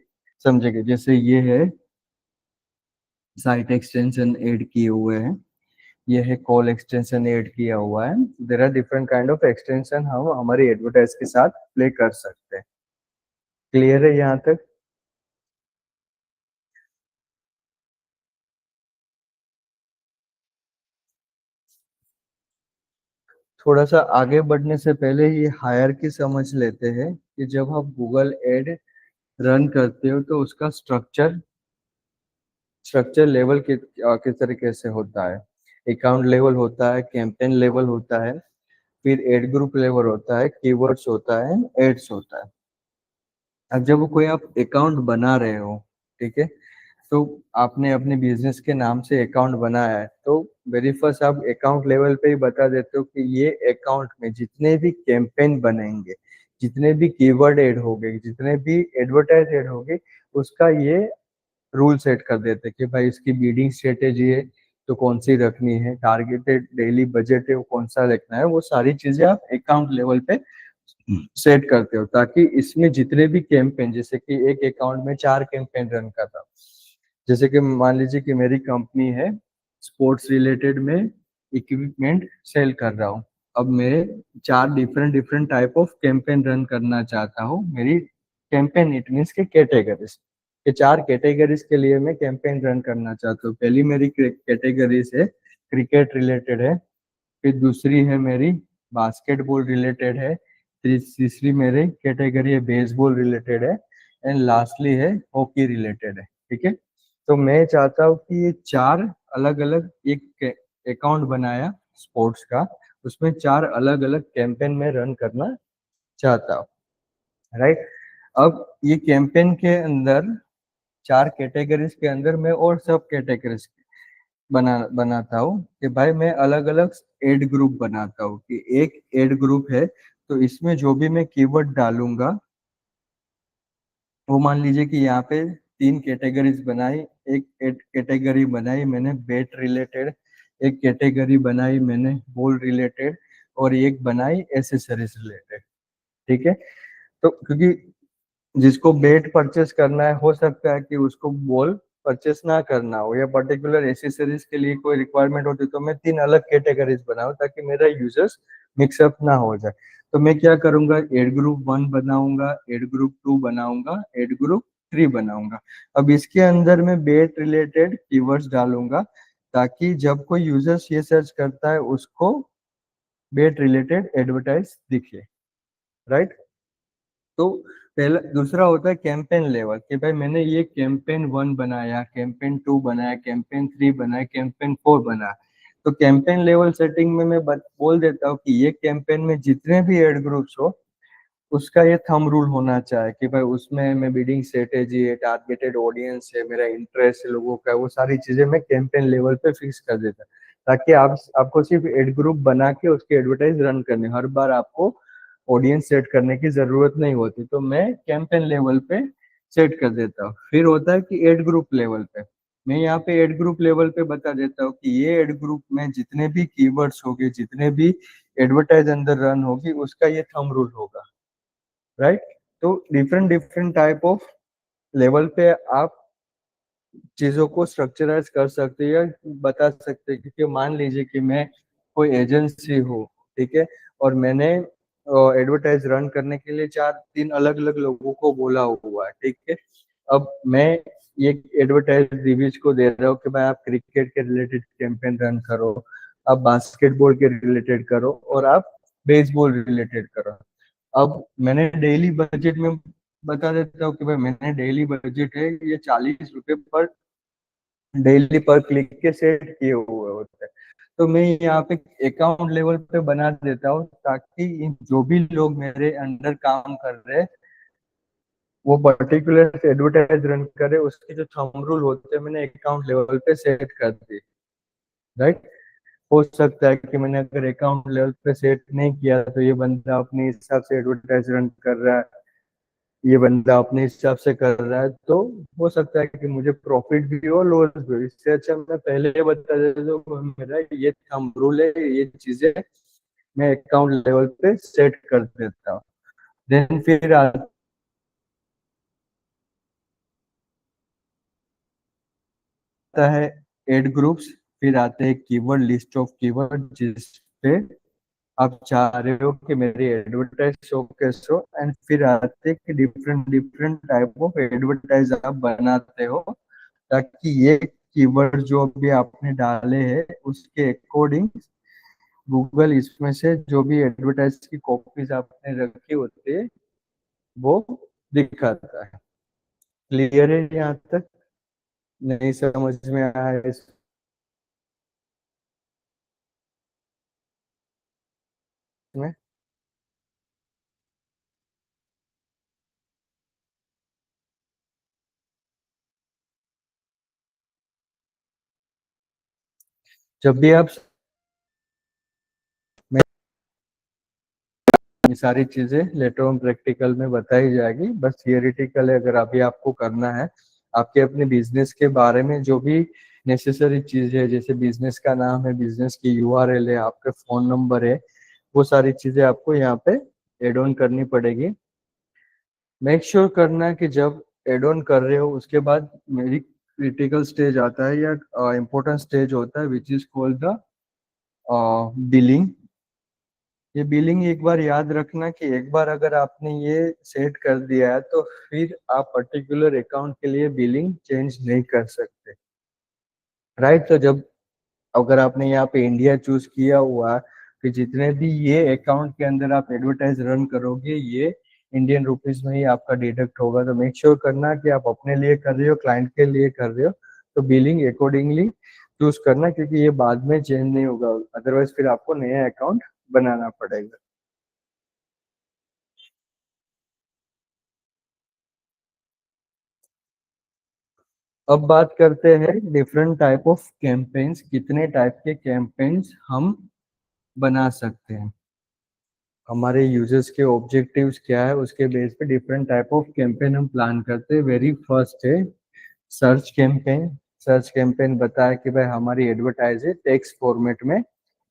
समझेंगे. जैसे ये है साइट एक्सटेंशन ऐड किए हुए हैं, ये है कॉल एक्सटेंशन ऐड किया हुआ है. There are different kind of extension हम हमारी एडवर्टाइज के साथ प्ले कर सकते हैं. क्लियर है यहाँ तक? थोड़ा सा आगे बढ़ने से पहले ये हायर की समझ लेते हैं कि जब आप गूगल एड रन करते हो तो उसका स्ट्रक्चर लेवल किस तरीके से होता है. अकाउंट लेवल होता है, कैंपेन लेवल होता है, फिर एड ग्रुप लेवल होता है, कीवर्ड्स होता है, एड्स होता है. अब जब कोई आप अकाउंट बना रहे हो, ठीक है, तो आपने अपने बिजनेस के नाम से अकाउंट बनाया है, तो वेरी फर्स्ट आप अकाउंट लेवल पे ही बता देते हो कि ये अकाउंट में जितने भी कैंपेन बनेंगे, जितने भी कीवर्ड ऐड होंगे, जितने भी एडवर्टाइज ऐड होंगे, उसका ये रूल सेट कर देते हैं कि भाई इसकी बीडिंग स्ट्रेटेजी है तो कौन सी रखनी है, टारगेटेड डेली बजट है वो कौन सा रखना है, वो सारी चीजें आप अकाउंट लेवल पे सेट करते हो ताकि इसमें जितने भी कैंपेन, जैसे कि एक अकाउंट में 4 कैंपेन रन कर रहा हूँ, जैसे कि मान लीजिए कि मेरी कंपनी है स्पोर्ट्स रिलेटेड में इक्विपमेंट सेल कर रहा हूँ. अब मैं 4 different different type of campaign run करना चाहता हूँ. मेरी कैंपेन इट मीन्स के कैटेगरीज के 4 कैटेगरीज के लिए मैं कैंपेन रन करना चाहता हूँ. पहली मेरी कैटेगरीज है क्रिकेट रिलेटेड है, फिर दूसरी है मेरी बास्केटबॉल रिलेटेड है, तीसरी मेरी कैटेगरी है बेसबॉल रिलेटेड है, एंड लास्टली है हॉकी रिलेटेड है. ठीक है, तो मैं चाहता हूँ कि ये 4 अलग अलग एक अकाउंट बनाया स्पोर्ट्स का, उसमें 4 अलग अलग कैंपेन में रन करना चाहता हूँ. राइट. अब ये कैंपेन के अंदर 4 कैटेगरीज के अंदर मैं और सब कैटेगरीज बनाता हूँ कि भाई मैं अलग अलग एड ग्रुप बनाता हूँ कि एक एड ग्रुप है तो इसमें जो भी मैं कीवर्ड डालूंगा वो मान लीजिए कि यहाँ पे 3 कैटेगरीज बनाई. एक कैटेगरी बनाई मैंने बेट रिलेटेड, एक कैटेगरी बनाई मैंने बॉल रिलेटेड, और एक बनाई एसेसरीज रिलेटेड. ठीक है, तो क्योंकि जिसको बेट परचेस करना है हो सकता है कि उसको बॉल परचेस ना करना हो या पर्टिकुलर एसेसरीज के लिए कोई रिक्वायरमेंट होती, तो मैं 3 अलग कैटेगरीज बनाऊं ताकि मेरा यूजर्स मिक्सअप ना हो जाए। तो मैं क्या करूंगा, एड ग्रुप 1 बनाऊंगा, एड ग्रुप 2 बनाऊंगा, एड ग्रुप 3 बनाऊंगा। अब इसके अंदर मैं बेट रिलेटेड कीवर्ड्स डालूंगा, ताकि जब कोई यूजर्स ये सर्च करता है उसको बेट रिलेटेड एडवर्टाइज दिखे, राइट। तो पहला, दूसरा होता है कैंपेन लेवल, कि भाई मैंने ये कैंपेन 1 बनाया, कैंपेन 2 बनाया, कैंपेन 3 बनाया, कैंपेन 4 बनाया। तो कैंपेन लेवल सेटिंग में मैं बोल देता हूँ कि ये कैंपेन में जितने भी एड ग्रुप्स हो उसका ये थंब रूल होना चाहिए, कि भाई उसमें मैं बिडिंग स्ट्रेटेजी है, टारगेटेड ऑडियंस है, मेरा इंटरेस्ट है लोगों का, वो सारी चीजें मैं कैंपेन लेवल पे फिक्स कर देता, ताकि आपको सिर्फ एड ग्रुप बना के उसके एडवर्टाइज रन करने, हर बार आपको ऑडियंस सेट करने की जरूरत नहीं होती। तो मैं कैंपेन लेवल पे सेट कर देता हूँ। फिर होता है कि एड ग्रुप लेवल पे, मैं यहाँ पे एड ग्रुप लेवल पे बता देता हूँ कि ये एड ग्रुप में जितने भी कीवर्ड्स होंगे, जितने भी एडवर्टाइज अंदर रन होगी, उसका ये थंब रूल होगा, राइट। तो different different type of level पे आप चीजों को स्ट्रक्चराइज कर सकते हैं या बता सकते हैं। क्योंकि मान लीजिए कि मैं कोई एजेंसी हूँ, ठीक है, और मैंने एडवर्टाइज रन करने के लिए 4-3 अलग अलग लोगों को बोला हुआ है, ठीक है। अब मैं ये एडवर्टाइज रिव्यूज को दे रहा हूँ कि भाई आप क्रिकेट के रिलेटेड कैंपेन रन करो, आप बास्केटबॉल के रिलेटेड करो, और आप बेसबॉल रिलेटेड करो। अब मैंने डेली बजट में बता देता हूँ कि भाई मैंने डेली बजट है ये 40 रुपए पर डेली पर क्लिक के सेट किए हुए होते हैं। तो मैं यहाँ पे अकाउंट लेवल पे बना देता हूँ, ताकि जो भी लोग मेरे अंडर काम कर रहे हैं वो पर्टिकुलर एडवर्टाइज रन करे, उसके जो थंब रूल होते हैं मैंने अकाउंट लेवल पे सेट कर दी, राइट। हो सकता है कि मैंने अगर अकाउंट लेवल पे सेट नहीं किया तो ये बंदा अपने हिसाब से एडवर्टाइज रन कर रहा है, ये बंदा अपने हिसाब से कर रहा है, तो हो सकता है कि मुझे प्रॉफिट भी हो, लॉस भी हो। इससे अच्छा मैं पहले बता देता हूँ मेरा ये थंब रूल है, ये चीजें मैं अकाउंट लेवल पे सेट कर देता हूँ। देन फिर आता है एड ग्रुप्स, फिर आते हैं कीवर्ड, लिस्ट ऑफ कीवर्ड जिस पे आप चाह रहे हो कि मेरी एडवर्टाइज शोकेस हो। एंड फिर आते हैं कि different different type of advertise आप बनाते हो, ताकि ये कीवर्ड जो भी आपने डाले हैं उसके अकॉर्डिंग गूगल इसमें से जो भी एडवर्टाइज की कॉपीज आपने रखी होती है वो दिखाता है। क्लियर है यहाँ तक? नहीं समझ में आया इसमें? जब भी आप, ये सारी चीजें लेटर ऑन प्रैक्टिकल में बताई जाएगी, बस थियोरिटिकल है। अगर अभी आपको करना है, आपके अपने बिजनेस के बारे में जो भी नेसेसरी चीज है, जैसे बिजनेस का नाम है, बिजनेस की यूआरएल है, आपका फोन नंबर है, वो सारी चीजें आपको यहाँ पे एड ऑन करनी पड़ेगी। मेक श्योर करना है कि जब एड ऑन कर रहे हो उसके बाद मेरी क्रिटिकल स्टेज आता है या इम्पोर्टेंट स्टेज होता है, which is called the billing. ये बिलिंग एक बार याद रखना कि एक बार अगर आपने ये सेट कर दिया है तो फिर आप पर्टिकुलर अकाउंट के लिए बिलिंग चेंज नहीं कर सकते, राइट। तो जब अगर आपने यहाँ पे इंडिया चूज किया हुआ कि जितने भी ये अकाउंट के अंदर आप एडवर्टाइज रन करोगे ये इंडियन रुपीज में ही आपका डिडक्ट होगा। तो मेक श्योर करना कि आप अपने लिए कर रहे हो, क्लाइंट के लिए कर रहे हो, तो बिलिंग अकॉर्डिंगली चूज करना, क्योंकि ये बाद में चेंज नहीं होगा, अदरवाइज फिर आपको नया अकाउंट बनाना पड़ेगा। अब बात करते हैं डिफरेंट टाइप ऑफ कैंपेन्स, कितने टाइप के कैंपेन्स हम बना सकते हैं, हमारे यूजर्स के ऑब्जेक्टिव्स क्या है उसके बेस पे डिफरेंट टाइप ऑफ कैंपेन हम प्लान करते हैं। वेरी फर्स्ट है सर्च कैंपेन। सर्च कैंपेन बताया कि भाई हमारी एडवर्टाइज है टेक्स्ट फॉर्मेट में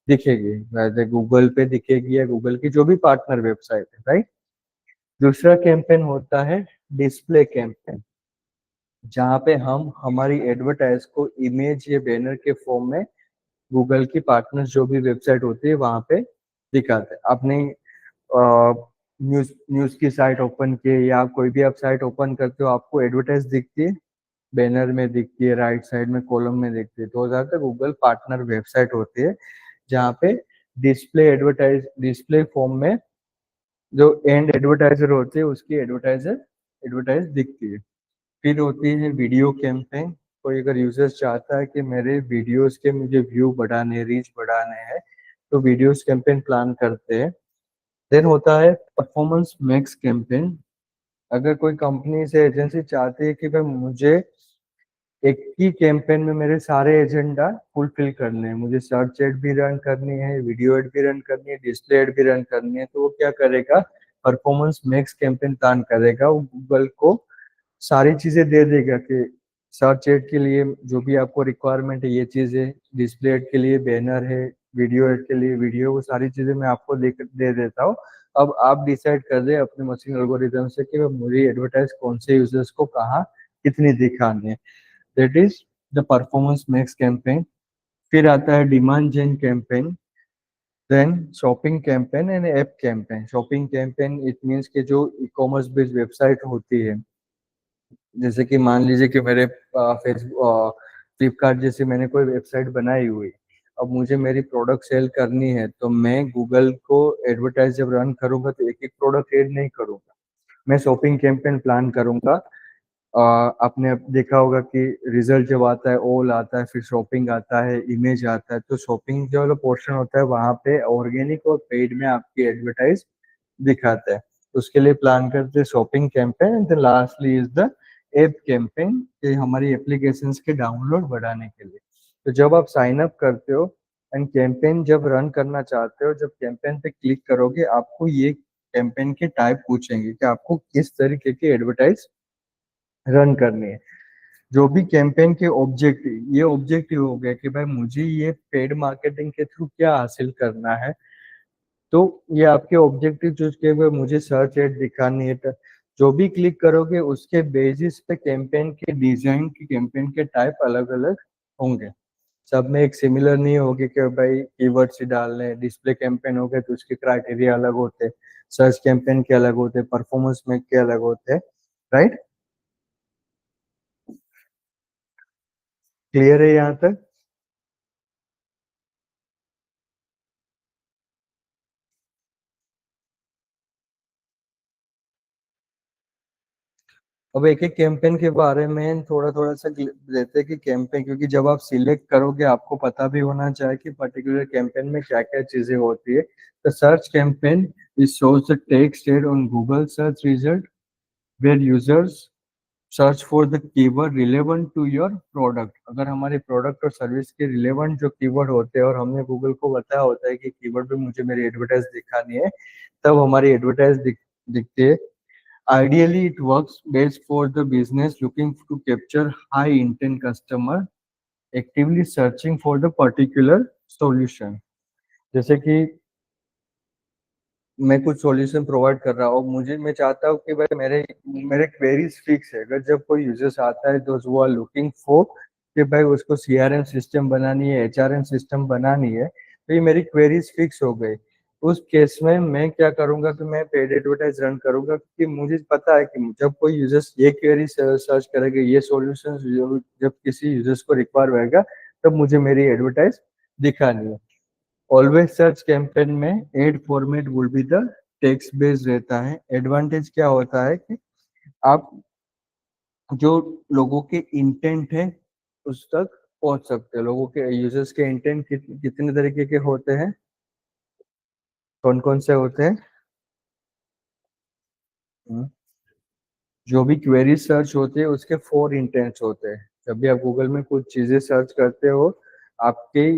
दिखेगी, जैसे गूगल पे दिखेगी या गूगल की जो भी पार्टनर वेबसाइट है, राइट। दूसरा कैंपेन होता है डिस्प्ले कैंपेन, जहाँ पे हम हमारी एडवर्टाइज को इमेज या बैनर के फॉर्म में गूगल की पार्टनर जो भी वेबसाइट होती है वहां पे दिखाते हैं। आपने न्यूज न्यूज की साइट ओपन की है या कोई भी आप साइट ओपन करते हो, आपको एडवर्टाइज दिखती है, बैनर में दिखती है, राइट साइड में कॉलम में दिखती है। तो हो जाता है गूगल पार्टनर वेबसाइट होती है जहाँ पे डिस्प्ले फॉर्म में जो एंड एडवर्टाइजर होते हैं उसकी एडवर्टाइज दिखती है। फिर होती है वीडियो कैंपेन। कोई अगर यूजर चाहता है कि मेरे वीडियोस के मुझे व्यू बढ़ाने, रीच बढ़ाने हैं, तो वीडियोस कैंपेन प्लान करते हैं। देन होता है परफॉर्मेंस मैक्स कैंपेन। अगर कोई कंपनी से एजेंसी चाहती है कि भाई मुझे एक ही कैंपेन में मेरे सारे एजेंडा फुलफिल करने हैं, मुझे सर्च एड भी रन करनी है, वीडियो एड भी रन करनी है, डिस्प्ले एड भी रन करनी है, तो वो क्या करेगा, परफॉर्मेंस मैक्स कैंपेन प्लान करेगा। वो गूगल को सारी चीजें दे देगा कि सर्च एड के लिए जो भी आपको रिक्वायरमेंट है ये चीज है, डिस्प्ले एड के लिए बैनर है, वीडियो एड के लिए वीडियो, वो सारी चीजें मैं आपको दे देता हूँ। अब आप डिसाइड कर दे अपने मशीन एल्गोरिथम से कि मुझे एडवर्टाइज कौन से यूजर्स को कहाँ कितनी दिखानी है। That is the performance max campaign. फिर आता है demand gen campaign, then shopping campaign and app campaign. Shopping campaign it means कि जो ई कॉमर्स बेस्ड वेबसाइट होती है, जैसे कि मान लीजिए कि मेरे फेसबुक फ्लिपकार्ट जैसे मैंने कोई वेबसाइट बनाई हुई, अब मुझे मेरी प्रोडक्ट सेल करनी है, तो मैं गूगल को एडवर्टाइज जब रन करूंगा तो एक एक प्रोडक्ट ऐड नहीं करूंगा, मैं शॉपिंग कैंपेन प्लान करूंगा। आपने अब देखा होगा कि रिजल्ट जब आता है ऑल आता है, फिर शॉपिंग आता है, इमेज आता है, तो शॉपिंग जो पोर्शन होता है वहां पे ऑर्गेनिक और पेड में आपकी एडवर्टाइज दिखाता है। तो उसके लिए प्लान करते हैं shopping campaign. And lastly is the app campaign, कि हमारी एप्लीकेशंस के डाउनलोड बढ़ाने के लिए। तो जब आप साइन अप करते हो एंड कैंपेन जब रन करना चाहते हो, जब कैंपेन पे क्लिक करोगे आपको ये कैंपेन के टाइप पूछेंगे कि आपको किस तरीके की एडवर्टाइज रन करनी है। जो भी कैंपेन के ऑब्जेक्टिव, ये ऑब्जेक्टिव हो गया कि भाई मुझे ये पेड मार्केटिंग के थ्रू क्या हासिल करना है, तो ये आपके ऑब्जेक्टिव चूज किए हुए, मुझे सर्च एड दिखानी है, तो जो भी क्लिक करोगे उसके बेसिस पे कैंपेन के डिजाइन की, कैंपेन के टाइप अलग अलग होंगे। सब में एक सिमिलर नहीं होगी कि भाई कीवर्ड्स ही डालने हैं। डिस्प्ले कैंपेन हो गए तो उसके क्राइटेरिया अलग होते हैं, सर्च कैंपेन के अलग होते हैं, परफॉर्मेंस में के अलग होते हैं। राइट, क्लियर है यहाँ तक? अब एक एक कैंपेन के बारे में थोड़ा थोड़ा सा देते हैं कि कैंपेन, क्योंकि जब आप सिलेक्ट करोगे आपको पता भी होना चाहिए कि पर्टिकुलर कैंपेन में क्या क्या चीजें होती है। The search campaign is shows the text ad on Google search result where users search for the keyword relevant to your product. अगर हमारे प्रोडक्ट और सर्विस के रिलेवेंट जो कीवर्ड होते हैं और हमने गूगल को बताया होता है कि कीवर्ड पे मुझे मेरी एडवर्टाइज दिखानी है, तब हमारी एडवर्टाइज दिखती है। Ideally, it works best for the business looking to capture high intent customer actively searching for the particular solution। जैसे कि मैं कुछ सॉल्यूशन प्रोवाइड कर रहा हूँ, मुझे मैं चाहता हूँ कि भाई मेरे मेरे क्वेरीज फिक्स है। अगर जब कोई यूजर्स आता है तो वो आर लुकिंग फॉर कि भाई उसको सीआरएम सिस्टम बनानी है, एचआरएम सिस्टम बनानी है, तो ये मेरी क्वेरीज फिक्स हो गई। उस केस में मैं क्या करूंगा कि मैं पेड एडवर्टाइज रन करूंगा, क्योंकि मुझे पता है कि जब कोई यूजर्स ये क्वेरी सर्च करेगा, ये सॉल्यूशन जब किसी यूजर्स को रिक्वायर होगा, तब मुझे मेरी एडवर्टाइज दिखानी है। ऑलवेज सर्च कैंपेन में add format will be the text based रहता है। एडवांटेज क्या होता है कि आप जो लोगों के इंटेंट है उस तक पहुंच सकते हैं। लोगों के यूजर्स के इंटेंट कितने तरीके के होते हैं, कौन कौन से होते हैं? हम्म, जो भी क्वेरी सर्च होते हैं उसके 4 इंटेंट्स होते हैं। जब भी आप गूगल में कुछ चीजें सर्च करते हो, आपके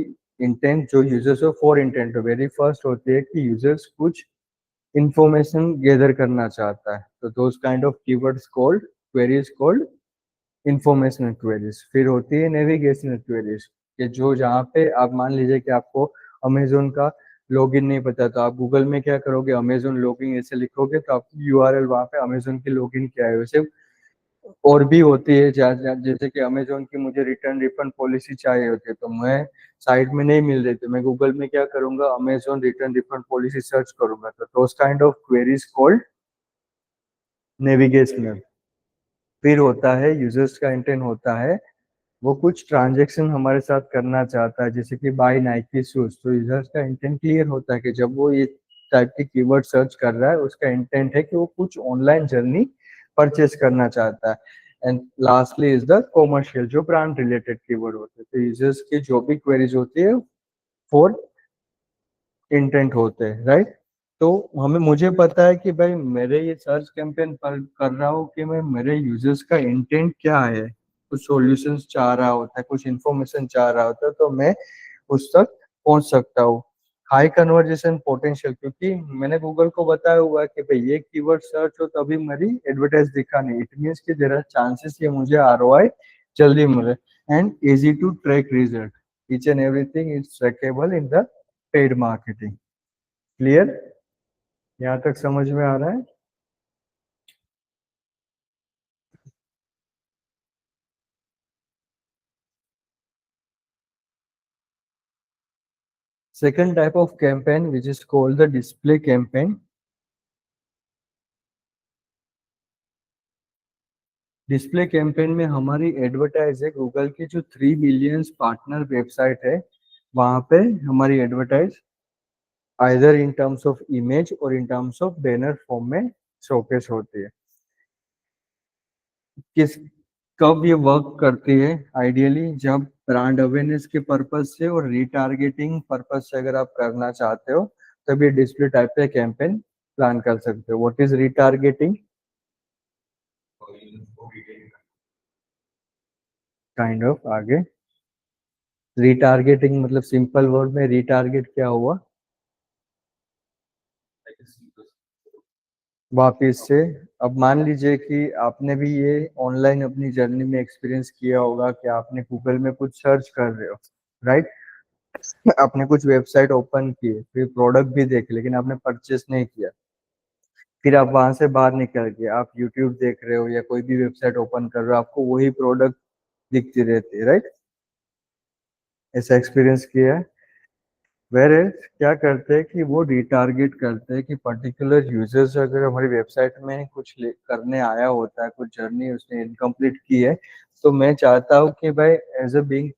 इंटेंट जो यूजर्स हो, 4 इंटेंट हो। वेरी फर्स्ट होती है कि यूजर्स कुछ इंफॉर्मेशन गैदर करना चाहता है, तो those kind of keywords called queries called informational queries. फिर होती है नेविगेशनल क्वेरीज, कि जो जहाँ पे आप मान लीजिए कि आपको अमेजोन का लॉगिन नहीं पता, तो आप गूगल में क्या करोगे, अमेजोन लॉगिन ऐसे लिखोगे तो आपकी यूआरएल वहाँ पे अमेजोन की लॉगिन क्या है, वैसे और भी होती है जैसे कि अमेजोन की मुझे रिटर्न रिफंड पॉलिसी चाहिए होती है, तो मैं साइट में नहीं मिल रही, तो मैं गूगल में क्या करूंगा, Amazon return refund policy search करूंगा, तो those kind of queries called navigational. फिर होता है यूजर्स का इंटेंट होता है, वो कुछ ट्रांजेक्शन हमारे साथ करना चाहता है, जैसे कि बाय नाइकी शूज, तो यूजर्स का इंटेंट क्लियर होता है कि जब वो ये टाइप के कीवर्ड सर्च कर रहा है, उसका इंटेंट है कि वो कुछ ऑनलाइन जर्नी परचेस करना चाहता है। And lastly is the commercial, जो ब्रांड रिलेटेड कीवर्ड होते हैं। तो यूजर्स की जो भी क्वेरीज होती है, फोर इंटेंट होते हैं, राइट। तो हमें मुझे पता है कि भाई मेरे ये सर्च कैंपेन पर कर रहा हूँ कि मैं मेरे यूजर्स का इंटेंट क्या है, कुछ सॉल्यूशंस चाह रहा होता है, कुछ इन्फॉर्मेशन चाह रहा होता है, तो मैं उस तक पहुंच सकता हूँ। हाई कन्वर्जेशन पोटेंशियल, क्योंकि मैंने गूगल को बताया हुआ है कि भाई ये कीवर्ड सर्च हो तभी मेरी एडवर्टाइज दिखानी, इट मीन्स कि देयर आर चांसेस ये मुझे आरओआई जल्दी मिले। And easy to track result, each and everything is trackable in the paid marketing. Clear? यहाँ तक समझ में आ रहा है? Second type of campaign, which is called the display campaign. Display campaign में हमारी एडवर्टाइज है गूगल की जो 3 मिलियन पार्टनर वेबसाइट है, वहां पे हमारी advertise either in terms of image और in terms of banner form में शोकेस होती है। किस कब ये वर्क करती है? आइडियली जब ब्रांड अवेयरनेस के पर्पज से और रीटारगेटिंग पर्पज से अगर आप करना चाहते हो, तब ये डिस्प्ले टाइप का कैंपेन प्लान कर सकते हो। What is retargeting? Kind of आगे, रीटारगेटिंग मतलब सिंपल वर्ड में रीटारगेट क्या हुआ? वापिस से। अब मान लीजिए कि आपने भी ये ऑनलाइन अपनी जर्नी में एक्सपीरियंस किया होगा कि आपने गूगल में कुछ सर्च कर रहे हो, राइट। आपने कुछ वेबसाइट ओपन की, फिर प्रोडक्ट भी देखे, लेकिन आपने परचेस नहीं किया। फिर आप वहां से बाहर निकल के आप यूट्यूब देख रहे हो या कोई भी वेबसाइट ओपन कर रहे हो, आपको वही प्रोडक्ट दिखती रहती है, राइट। ऐसा एक्सपीरियंस किया है? वेर क्या करते हैं कि वो रिटारगेट करते हैं कि पर्टिकुलर यूजर्स अगर हमारी वेबसाइट में कुछ करने आया होता है, कुछ जर्नी उसने इनकम्प्लीट की है, तो मैं चाहता हूँ कि भाई एज अ बीइंग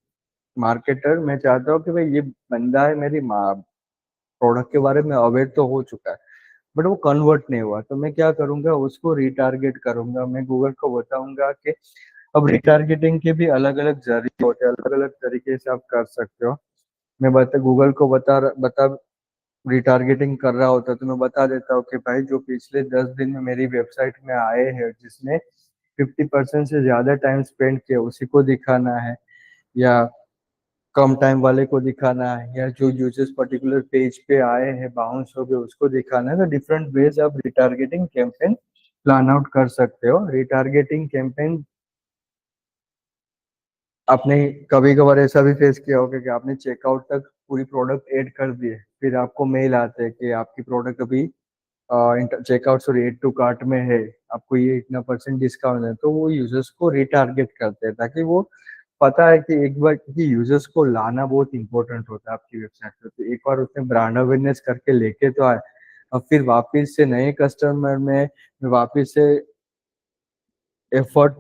मार्केटर, मैं चाहता हूँ कि भाई ये बंदा है मेरी प्रोडक्ट के बारे में अवेयर तो हो चुका है, बट वो कन्वर्ट नहीं हुआ, तो मैं क्या करूंगा, उसको रिटारगेट करूंगा। मैं गूगल को बताऊंगा कि अब रिटारगेटिंग के भी अलग अलग जरिए होते हैं, अलग अलग तरीके से आप कर सकते हो। मैं बता गूगल को बता रिटारगेटिंग कर रहा होता, तो मैं बता देता हूँ कि भाई जो पिछले 10 दिन में मेरी वेबसाइट में आए हैं, जिसने 50% से ज्यादा टाइम स्पेंड किया, उसी को दिखाना है, या कम टाइम वाले को दिखाना है, या जो यूजर्स पर्टिकुलर पेज पे आए हैं बाउंस हो गए उसको दिखाना है। तो डिफरेंट वेज आप रिटारगेटिंग कैंपेन प्लान आउट कर सकते हो। रिटारगेटिंग कैंपेन आपने कभी कभार ऐसा भी फेस किया होगा कि आपने चेकआउट तक पूरी प्रोडक्ट ऐड कर दी है, फिर आपको मेल आते हैं कि आपकी प्रोडक्ट अभी checkout sorry add to cart में है, आपको ये इतना परसेंट डिस्काउंट है। तो वो यूजर्स को रिटारगेट करते हैं, ताकि वो पता है कि एक बार, क्योंकि यूजर्स को लाना बहुत इंपॉर्टेंट होता है आपकी वेबसाइट पे, तो एक बार उसने ब्रांड अवेयरनेस करके लेके तो आए, अब फिर वापस से नए कस्टमर में वापस से एफर्ट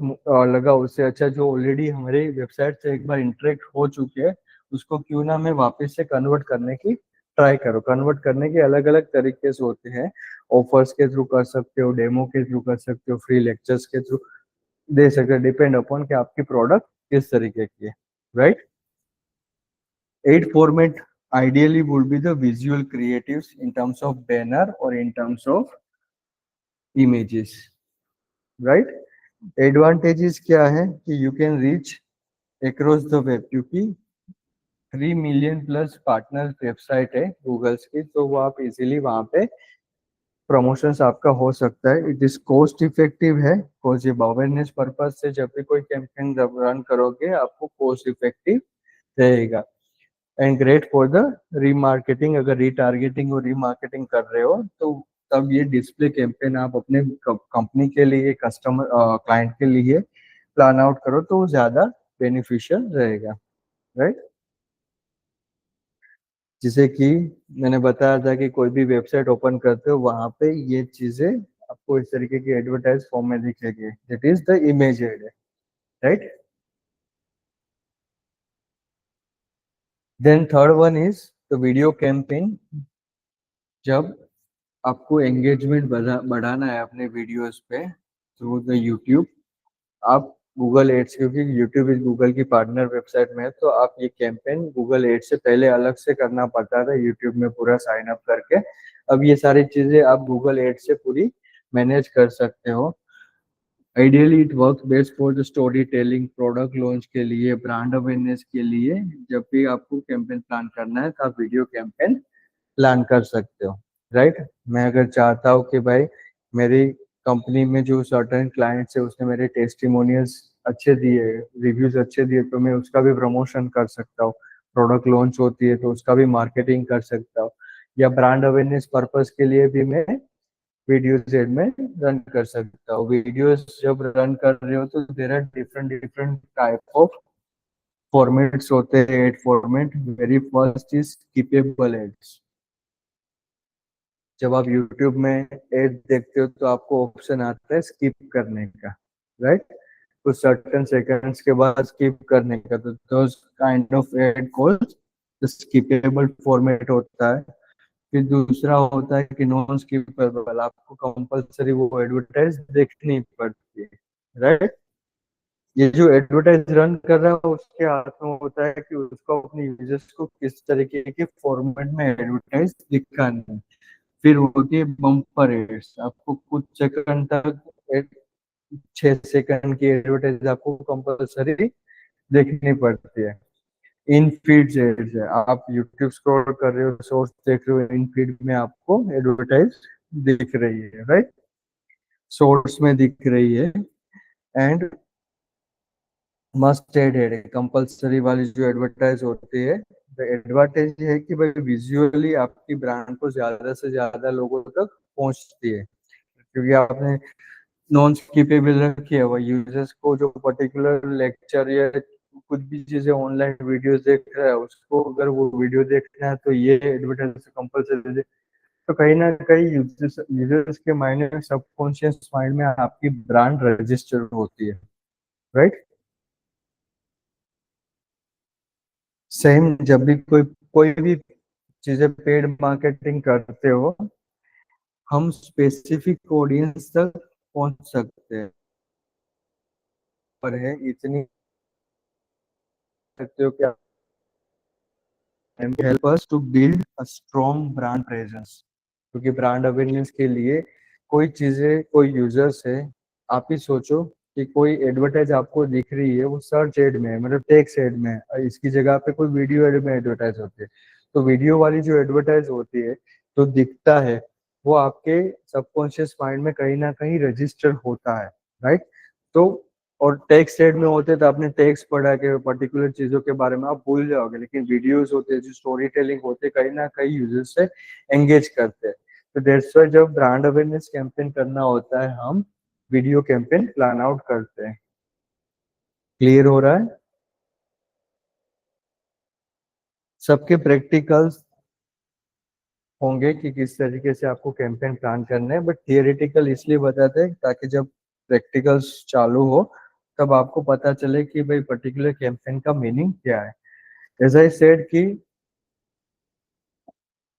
लगा, उससे अच्छा जो ऑलरेडी हमारे वेबसाइट से एक बार इंटरेक्ट हो चुके हैं, उसको क्यों ना मैं वापस से कन्वर्ट करने की ट्राई करूँ। कन्वर्ट करने के अलग अलग तरीके से होते हैं, ऑफर्स के थ्रू कर सकते हो, डेमो के थ्रू कर सकते हो, फ्री लेक्चर्स के थ्रू दे सकते हो, डिपेंड अपॉन कि आपकी प्रोडक्ट किस तरीके की है, right. Add format ideally would be the visual creatives in terms of banner or in terms of images, right। Advantages क्या है कि you can reach across the web, क्योंकि 3 मिलियन प्लस पार्टनर वेबसाइट है Google's की, तो वो आप easily वहां पे प्रमोशंस आपका हो सकता है। इट इज कॉस्ट इफेक्टिव है, जब अवेयरनेस पर्पज से जब भी कोई कैंपेन रन करोगे, आपको कॉस्ट इफेक्टिव रहेगा। And great for the remarketing, अगर रीटारगेटिंग और रीमार्केटिंग कर रहे हो तो तब ये डिस्प्ले कैंपेन आप अपने कंपनी के लिए, कस्टमर क्लाइंट के लिए प्लान आउट करो तो वो ज्यादा बेनिफिशियल रहेगा, राइट। जैसे कि मैंने बताया था कि कोई भी वेबसाइट ओपन करते हो वहां पे ये चीजें आपको इस तरीके की एडवर्टाइज फॉर्म में दिखेगी, that is the image ad, right. Then third one is the video campaign. जब आपको एंगेजमेंट बढ़ाना है अपने वीडियोस पे थ्रू द यूट्यूब, आप गूगल एड्स, क्योंकि यूट्यूब इस गूगल की पार्टनर वेबसाइट में है, तो आप ये कैंपेन गूगल एड्स से पहले अलग से करना पड़ता था यूट्यूब में पूरा साइन अप करके। अब ये सारी चीजें आप गूगल एड्स से पूरी मैनेज कर सकते हो। Ideally it work best for the story telling, product launch के लिए, ब्रांड अवेयरनेस के लिए। जब भी आपको कैंपेन प्लान करना है तो आप वीडियो कैंपेन प्लान कर सकते हो, राइट। मैं अगर चाहता हूँ कि भाई मेरी कंपनी में जो सर्टेन क्लाइंट्स है उसने मेरे टेस्टिमोनियल्स अच्छे दिए, रिव्यूज अच्छे दिए, तो मैं उसका भी प्रमोशन कर सकता हूँ। प्रोडक्ट लॉन्च होती है तो उसका भी मार्केटिंग कर सकता हूँ, या ब्रांड अवेयरनेस पर्पस के लिए भी मैं वीडियोस एड में रन कर सकता हूँ। वीडियोस जब रन कर रहे हो तो there are different different type of formats होते हैं ad format. Very first is skippable ads. जब आप YouTube में एड देखते हो तो आपको ऑप्शन आता है स्किप करने का, राइट। कुछ सर्टेन सेकंड्स के बाद स्किप करने का, तो those kind of ad called skippable format होता है। फिर दूसरा होता है कि नॉन स्किपेबल, आपको कंपलसरी वो एडवर्टाइज देखनी पड़ती है, राइट। ये जो एडवर्टाइज रन कर रहा है उसके हाथ में होता है कि उसको अपने यूजर्स को किस तरीके के फॉर्मेट में एडवर्टाइज दिखाना है। फिर होती है बम्पर एड्स, आपको कुछ सेकंड तक 6 सेकंड की एडवर्टाइज आपको कंपलसरी देखनी पड़ती है। इन फीड एड्स है, आप यूट्यूब स्क्रॉल कर रहे हो, शॉर्ट्स देख रहे हो, इन फीड में आपको एडवर्टाइज दिख रही है, राइट, शॉर्ट्स में दिख रही है। एंड मस्ट एड है कंपलसरी वाली जो एडवर्टाइज होती है। एडवर्टाइज है कि भाई विजुअली आपकी ब्रांड को ज्यादा से ज्यादा लोगों तक पहुंचती है, क्योंकि आपने नॉन स्किपेबल रखी है। वो यूजर्स को जो पर्टिकुलर लेक्चर या कुछ भी चीजें ऑनलाइन वीडियोस देख रहा है उसको अगर वो वीडियो देखना है तो ये एडवर्टाइज कंपलसरी। तो कहीं ना कहीं यूजर्स यूजर्स के माइंड में, सबकॉन्शियस माइंड में आपकी ब्रांड रजिस्टर होती है, राइट। सेम जब भी कोई कोई भी चीजें पेड मार्केटिंग करते हो, हम स्पेसिफिक ऑडियंस तक पहुंच सकते हैं। पर है इतनी सकते हो क्या, help us to build a strong brand presence. क्योंकि ब्रांड अवेयरनेस के लिए कोई चीजें, कोई यूजर्स है, आप ही सोचो कि कोई एडवर्टाइज आपको दिख रही है, वो सर्च एड में है, मतलब टेक्स्ट एड में है, और इसकी जगह पे कोई वीडियो एड में एडवर्टाइज होती है। तो वीडियो वाली जो एडवर्टाइज होती है तो दिखता है, वो आपके सबकॉन्शियस माइंड में कहीं ना कहीं रजिस्टर होता है, राइट। तो और टेक्स्ट एड में होते तो आपने टेक्स्ट पढ़ा के पर्टिकुलर चीजों के बारे में आप भूल जाओगे, लेकिन वीडियोस होते हैं जो स्टोरी टेलिंग होते कहीं ना कहीं यूजर्स से एंगेज करते हैं। तो दैट्स व्हाई जब ब्रांड अवेयरनेस कैंपेन करना होता है हम वीडियो कैंपेन प्लान आउट करते हैं। क्लियर हो रहा है सबके? प्रैक्टिकल्स होंगे कि किस तरीके से आपको कैंपेन प्लान करना है, बट थियोरेटिकल इसलिए बताते हैं ताकि जब प्रैक्टिकल्स चालू हो तब आपको पता चले कि भाई पर्टिकुलर कैंपेन का मीनिंग क्या है। एज आई सेड कि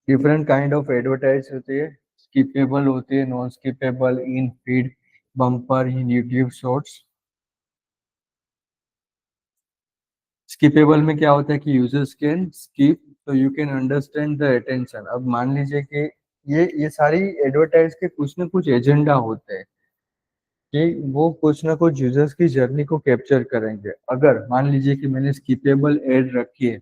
डिफरेंट काइंड ऑफ एडवर्टाइज होती है, स्किपेबल होती है, नॉन स्किपेबल, इन फीड, बम्पर, इन यूट्यूब शॉर्ट्स। स्किपेबल में क्या होता है कि यूजर्स कैन स्किप तो you can understand the attention. अब मान लीजिए कि ये सारी एडवर्टाइज के कुछ ना कुछ एजेंडा होते हैं कि वो कुछ ना कुछ यूजर्स की जर्नी को कैप्चर करेंगे। अगर मान लीजिए कि मैंने स्किपेबल एड रखी है,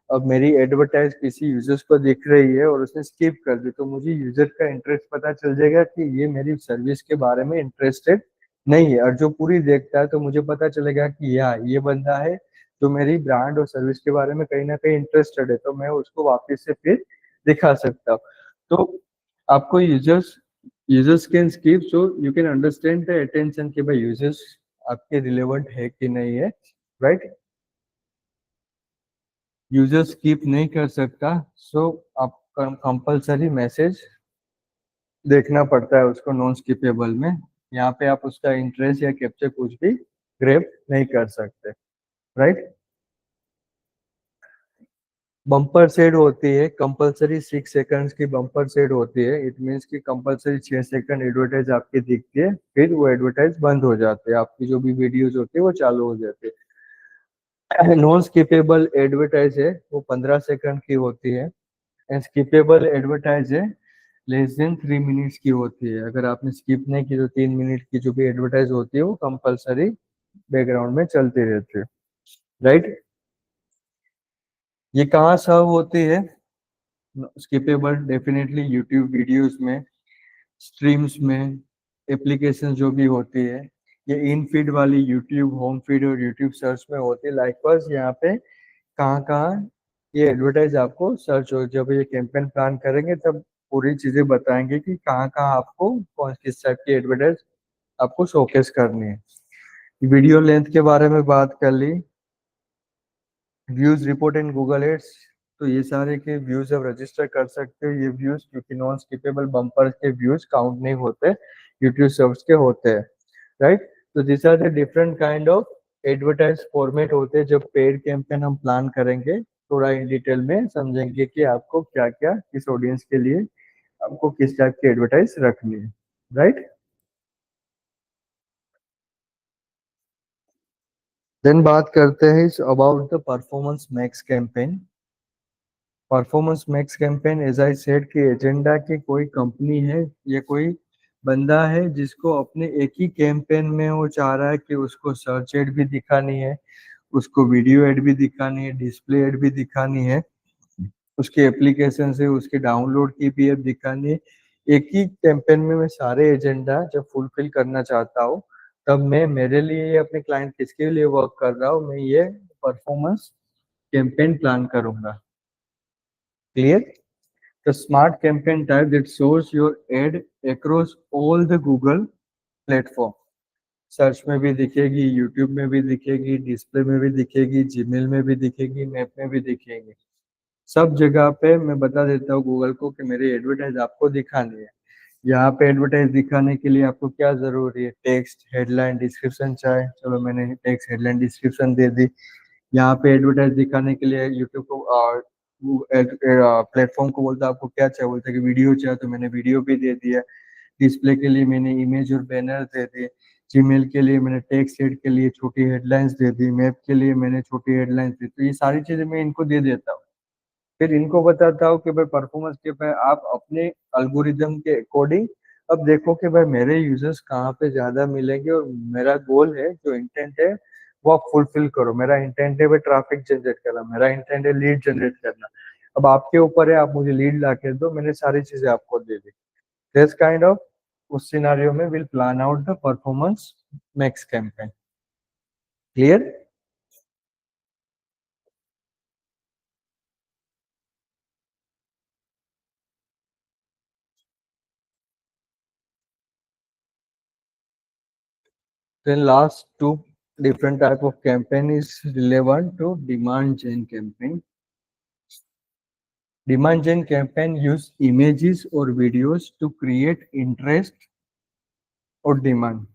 अब मेरी एडवर्टाइज किसी यूजर्स को दिख रही है और उसने स्किप कर दी, तो मुझे यूजर का इंटरेस्ट पता चल जाएगा कि ये मेरी सर्विस के बारे में इंटरेस्टेड नहीं है। और जो पूरी देखता है तो मुझे पता चलेगा कि ये बंदा है जो मेरी ब्रांड और सर्विस के बारे में कहीं ना कहीं इंटरेस्टेड है, तो मैं उसको वापस से फिर दिखा सकता हूँ। तो आपको users users can skip, so you can understand the attention कि भाई यूजर्स आपके रिलेवेंट है कि नहीं है, राइट। यूजर स्किप नहीं कर सकता, सो आप कंपल्सरी मैसेज देखना पड़ता है उसको नॉन स्किपेबल में। यहाँ पे आप उसका इंटरेस्ट या कैप्चर कुछ भी ग्रैब नहीं कर सकते, राइट। बम्पर सेट होती है कंपलसरी 6 सेकंड्स की, बम्पर सेट होती है। इट मीन्स कि कंपलसरी 6 सेकंड एडवर्टाइज आपकी दिखती है, फिर वो एडवर्टाइज बंद हो जाते हैं, आपकी जो भी वीडियोज होती है वो चालू हो जाती है। नॉन स्किपेबल एडवर्टाइज है वो 15 सेकंड की होती है, एंड स्किपेबल एडवर्टाइज है लेस देन 3 मिनट्स की होती है। अगर आपने स्किप नहीं की तो 3 मिनट की जो भी एडवर्टाइज होती है वो कंपलसरी बैकग्राउंड में चलती रहती है, राइट। ये कहाँ सर्व होती है? स्किपेबल डेफिनेटली यूट्यूब वीडियोस में, स्ट्रीम्स में, एप्लीकेशन जो भी होती है। ये इन फीड वाली यूट्यूब होम फीड और यूट्यूब सर्च में होती है। लाइकवाइज यहाँ पे कहाँ कहाँ ये एडवर्टाइज आपको सर्च हो, जब ये कैंपेन प्लान करेंगे तब पूरी चीजें बताएंगे कि कहाँ कहाँ आपको कौन किस टाइप की एडवर्टाइज आपको शोकेस करनी है। वीडियो लेंथ के बारे में बात कर ली, views report in Google ads, तो ये सारे के व्यूज अब रजिस्टर कर सकते हो। ये व्यूज क्योंकि नॉन स्किपेबल बम्पर के व्यूज काउंट नहीं होते, यूट्यूब सर्च के होते हैं, राइट। तो this are the different kind of advertise format होते हैं। जब पेड कैंपेन हम प्लान करेंगे थोड़ा इन डिटेल में समझेंगे कि आपको क्या क्या किस ऑडियंस के लिए आपको किस टाइप की एडवर्टाइज रखनी है, राइट। देन बात करते हैं about the performance max campaign. Performance max campaign as I said कि एजेंडा की कोई कंपनी है या कोई बंदा है जिसको अपने एक ही कैंपेन में वो चाह रहा है कि उसको सर्च एड भी दिखानी है, उसको वीडियो एड भी दिखानी है, डिस्प्ले एड भी दिखानी है, उसके एप्लीकेशन से उसके डाउनलोड की भी एड दिखानी है। एक ही कैंपेन में मैं सारे एजेंडा जब फुलफिल करना चाहता हूँ तब मैं मेरे लिए अपने क्लाइंट किसके लिए वर्क कर रहा हूँ, मैं ये परफॉर्मेंस कैंपेन प्लान करूंगा। Clear? The smart campaign type that shows your ad across all the Google platform. Search में भी दिखेगी, यूट्यूब में भी दिखेगी, डिस्प्ले में भी दिखेगी, जीमेल में भी दिखेगी, मैप में भी दिखेगी। सब जगह पे मैं बता देता हूँ गूगल को कि मेरी एडवर्टाइज आपको दिखानी है। यहाँ पे एडवर्टाइज दिखाने के लिए आपको क्या जरूरी है? टेक्स्ट, हेडलाइन, डिस्क्रिप्शन चाहिए। चलो मैंने टेक्स्ट, हेडलाइन, डिस्क्रिप्शन दे दी। यहाँ पे एडवर्टाइज दिखाने के लिए यूट्यूब को प्लेटफॉर्म को बोलता है आपको क्या चाहिए, बोलता है कि वीडियो चाहिए, तो मैंने वीडियो भी दे दिया। डिस्प्ले के लिए मैंने इमेज और बैनर दे दिए। जीमेल के लिए मैंने टेक्स्ट एड के लिए छोटी हेडलाइंस दे दी। मैप के लिए मैंने छोटी हेडलाइंस दी। तो ये सारी चीजें मैं इनको दे देता हूँ। फिर इनको बताता हूँ कि भाई परफॉर्मेंस के पे आप अपने अल्गोरिदम के अकॉर्डिंग अब देखो कि भाई मेरे यूजर्स कहाँ पे ज्यादा मिलेंगे, और मेरा गोल है जो इंटेंट है वो आप फुलफिल करो। मेरा इंटेंट है भाई ट्रैफिक जनरेट करना, मेरा इंटेंट है लीड जनरेट करना। अब आपके ऊपर है, आप मुझे लीड ला के दो, मैंने सारी चीजें आपको दे दी। दिस काइंड ऑफ उस सिनारियो में will plan out the performance max campaign. Clear? Then last two different type of campaign is relevant to demand gen campaign. Demand gen campaign use images or videos to create interest और demand.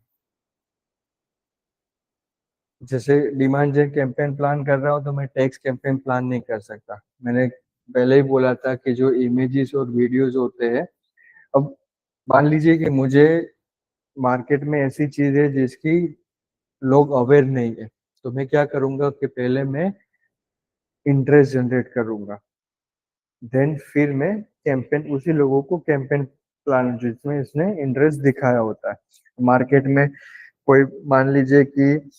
जैसे demand gen campaign plan कर रहा हूँ तो मैं text campaign plan नहीं कर सकता। मैंने पहले ही बोला था कि जो इमेजेस और वीडियोस होते हैं, अब मान लीजिए कि मुझे मार्केट में ऐसी चीज है जिसकी लोग अवेयर नहीं है, तो मैं क्या करूंगा कि पहले मैं इंटरेस्ट जनरेट करूंगा, देन फिर मैं कैंपेन उसी लोगों को कैंपेन प्लान जिसमें इसने इंटरेस्ट दिखाया होता है। मार्केट में कोई मान लीजिए कि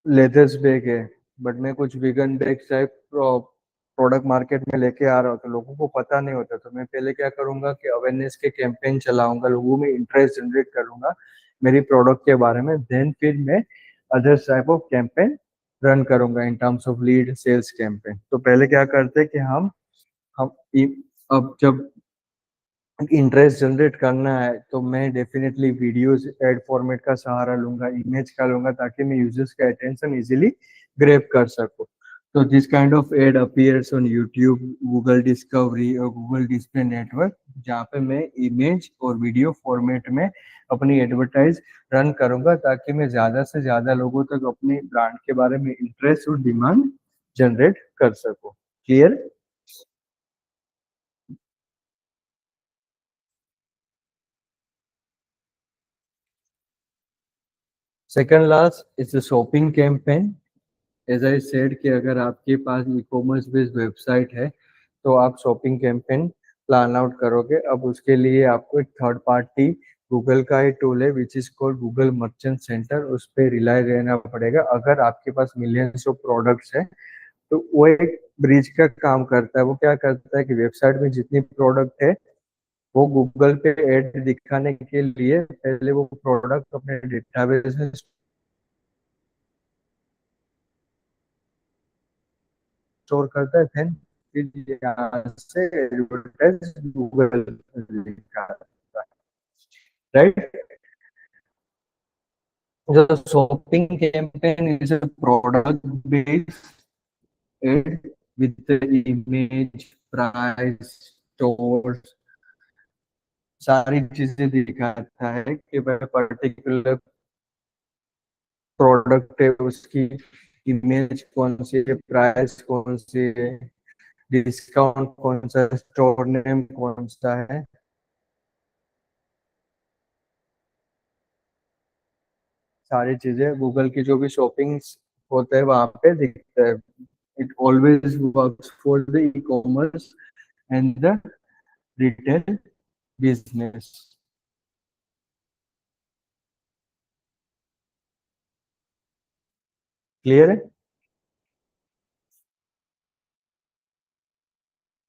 लेदर्स बैग है, बट मैं कुछ vegan bag type product market में लेके आ रहा हूँ तो लोगों को पता नहीं होता, तो मैं पहले क्या करूंगा कि अवेयरनेस के कैंपेन चलाऊंगा, लोगों में इंटरेस्ट जनरेट करूंगा मेरी प्रोडक्ट के बारे में, देन फिर मैं other type of campaign run करूंगा in terms of lead sales campaign. तो पहले क्या करते हैं कि हम अब जब इंटरेस्ट जनरेट करना है तो मैं डेफिनेटली वीडियोस एड फॉर्मेट का सहारा लूंगा, इमेज का लूंगा, ताकि मैं यूजर्स का अटेंशन इजीली ग्रैब कर सकूं। तो this kind of ad appears on YouTube, Google discovery और गूगल डिस्प्ले नेटवर्क, जहाँ पे मैं इमेज और वीडियो फॉर्मेट में अपनी एडवर्टाइज रन करूंगा, ताकि मैं ज्यादा से ज्यादा लोगों तक अपनी ब्रांड के बारे में इंटरेस्ट और डिमांड जनरेट कर सकूं। Clear? Second last is shopping campaign. As I said कि अगर आपके पास ई कॉमर्स बेस्ड वेबसाइट है तो आप शॉपिंग कैंपेन प्लान आउट करोगे। अब उसके लिए आपको एक थर्ड पार्टी गूगल का ही टूल है which is called Google merchant centre, उस पर रिलाई रहना पड़ेगा। अगर आपके पास मिलियंस ऑफ प्रोडक्ट्स हैं तो वो एक ब्रिज का काम करता है। वो क्या करता है कि वेबसाइट में जितनी प्रोडक्ट है वो गूगल पे ऐड दिखाने के लिए पहले वो प्रोडक्ट अपने डेटाबेस में स्टोर करता है, देन फिर यहाँ से एडवर्टाइज गूगल दिखाता है, right? The shopping campaign is a product based ad with the image, price, stores, सारी चीजें दिखाता है कि भाई पर्टिकुलर प्रोडक्ट है, उसकी इमेज कौन सी है, प्राइस कौन सी है, डिस्काउंट कौन सा, स्टोर नेम कौन सा है, सारी चीजें गूगल की जो भी शॉपिंग होता है वहां पे दिखता है। It always works for the e commerce and the retail business. Clear है?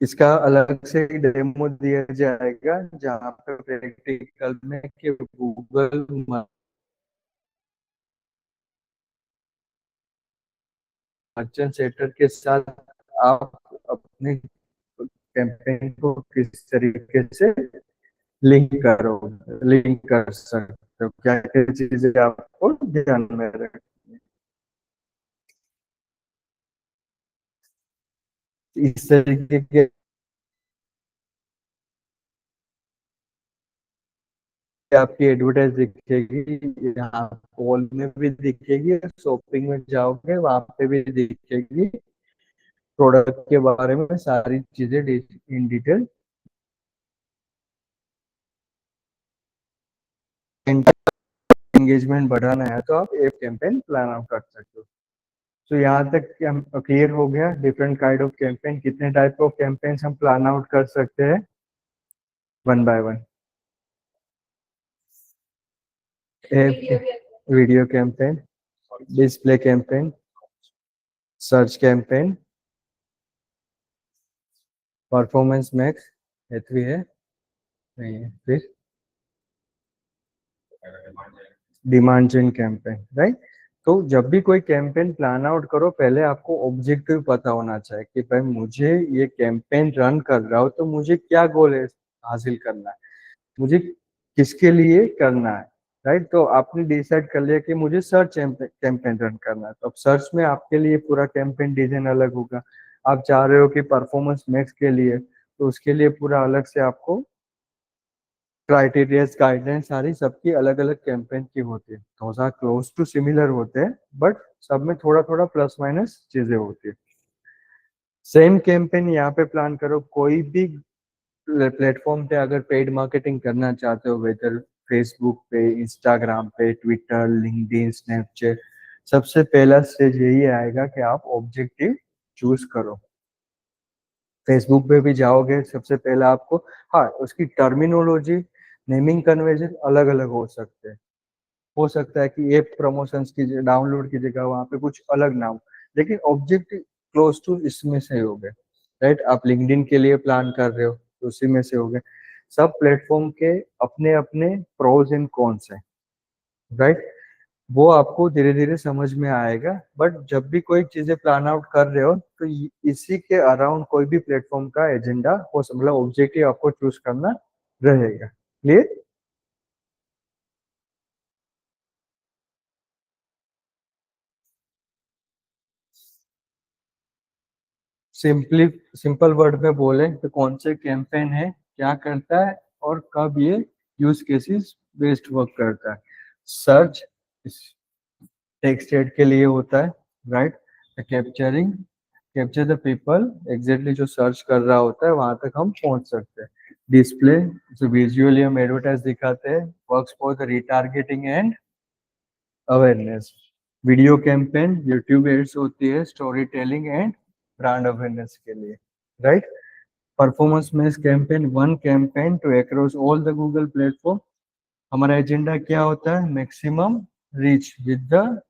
इसका अलग से डेमो दिया जाएगा जहाँ पे प्रैक्टिकल में कि गूगल मर्चेंट सेटर के साथ आप अपने कैंपेन को किस तरीके से लिंक कर सकते हो, क्या क्या चीजें आपको ध्यान में रखनी है। इस तरीके के आपकी एडवर्टाइज दिखेगी, यहाँ कॉल में भी दिखेगी, शॉपिंग में जाओगे वहां पे भी दिखेगी, प्रोडक्ट के बारे में सारी चीजें इन डिटेल। एंगेजमेंट बढ़ाना है तो आप एक कैंपेन प्लान आउट कर सकते हो। तो यहाँ तक क्लियर हो गया डिफरेंट काइंड ऑफ कैंपेन, कितने टाइप ऑफ कैंपेन्स हम प्लान आउट कर सकते हैं one by one. Video campaign, display campaign, search campaign, performance max, एथवी है नहीं है, फिर डिमांड जेन कैंपेन, राइट? तो जब भी कोई कैंपेन प्लान आउट करो पहले आपको ऑब्जेक्टिव पता होना चाहिए कि भाई मुझे ये कैंपेन रन कर रहा हो तो मुझे क्या गोल है हासिल करना है, मुझे किसके लिए करना है, राइट? तो आपने डिसाइड कर लिया कि मुझे सर्च कैंपेन रन करना है, तो अब सर्च में आपके लिए पूरा कैंपेन डिजाइन अलग होगा। आप चाह रहे हो कि परफॉर्मेंस मैक्स के लिए, तो उसके लिए पूरा अलग से आपको क्राइटेरिया गाइडलाइन सारी सबकी अलग अलग कैंपेन की होती है, थोड़ा क्लोज टू सिमिलर होते हैं बट सब में थोड़ा थोड़ा प्लस माइनस चीजें होती है। सेम कैंपेन यहाँ पे प्लान करो, कोई भी प्लेटफॉर्म पे अगर पेड मार्केटिंग करना चाहते हो, वेदर फेसबुक पे, इंस्टाग्राम पे, ट्विटर, लिंक्डइन, स्नैपचैट, सबसे पहला स्टेज यही आएगा कि आप ऑब्जेक्टिव चूज करो। फेसबुक पे भी जाओगे सबसे पहले आपको, हाँ उसकी टर्मिनोलॉजी, नेमिंग कन्वेंशन अलग अलग हो सकते हैं। हो सकता है कि ऐप प्रमोशंस की डाउनलोड की जगह वहाँ पे कुछ अलग नाम, लेकिन ऑब्जेक्टिव क्लोज टू इसमें से हो गए, राइट? आप लिंक्डइन के लिए प्लान कर रहे हो तो उसी में से हो गए। सब प्लेटफॉर्म के अपने अपने प्रोज एंड कॉन्स हैं, राइट? वो आपको धीरे धीरे समझ में आएगा, बट जब भी कोई चीजें प्लान आउट कर रहे हो तो इसी के अराउंड कोई भी प्लेटफॉर्म का एजेंडा हो, मतलब ऑब्जेक्टिव आपको चूज करना रहेगा। क्लियर? सिंपली सिंपल वर्ड में बोले तो कौन से कैंपेन है, क्या करता है, और कब ये यूज केसेस बेस्ड वर्क करता है। सर्च टेक्स्ट एड के लिए होता है, right. Capturing capture the people, exactly जो सर्च कर रहा होता है वहां तक हम पहुंच सकते हैं। डिस्प्ले, जो विजुअली हम एडवर्टाइज दिखाते हैं, works for the retargeting and awareness. Video campaign, YouTube ads होती है storytelling and brand awareness के लिए, right. Performance based campaign, one campaign to across all the Google platform. हमारा एजेंडा क्या होता है, maximum reach with the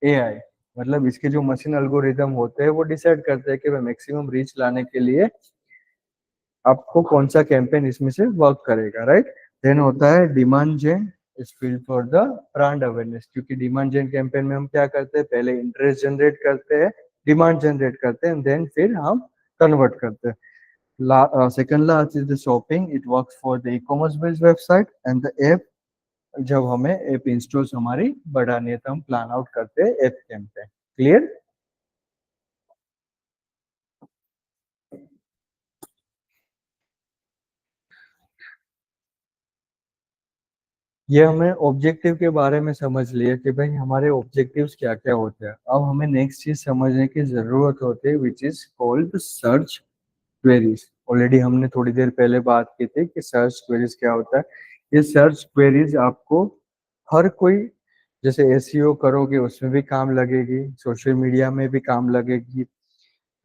AI. मतलब इसके जो मशीन अल्गोरिदम होते हैं वो डिसाइड करते हैं कि भाई मैक्सिमम रीच लाने के लिए आपको कौन सा कैंपेन इसमें से वर्क करेगा, राइट। देन होता है demand gen, is field for the brand awareness. क्योंकि डिमांड जेन कैंपेन में हम क्या करते हैं, पहले इंटरेस्ट जनरेट करते हैं, डिमांड जनरेट करते हैं, देन फिर हम कन्वर्ट करते हैं। Second last is the shopping, it works for the E commerce based website and the app. जब हमें ऐप इंस्टॉल्स हमारी बढ़ानी है तो हम प्लान आउट करते हैं ऐप कैंपेन। क्लियर? ये हमें ऑब्जेक्टिव के बारे में समझ लिया कि भाई हमारे ऑब्जेक्टिव्स क्या क्या होते हैं। अब हमें नेक्स्ट चीज समझने की जरूरत होती है which is called search queries. Already हमने थोड़ी देर पहले बात की थी कि सर्च क्वेरीज क्या होता है। ये सर्च क्वेरीज आपको हर कोई, जैसे एसईओ करोगे उसमें भी काम लगेगी, सोशल मीडिया में भी काम लगेगी,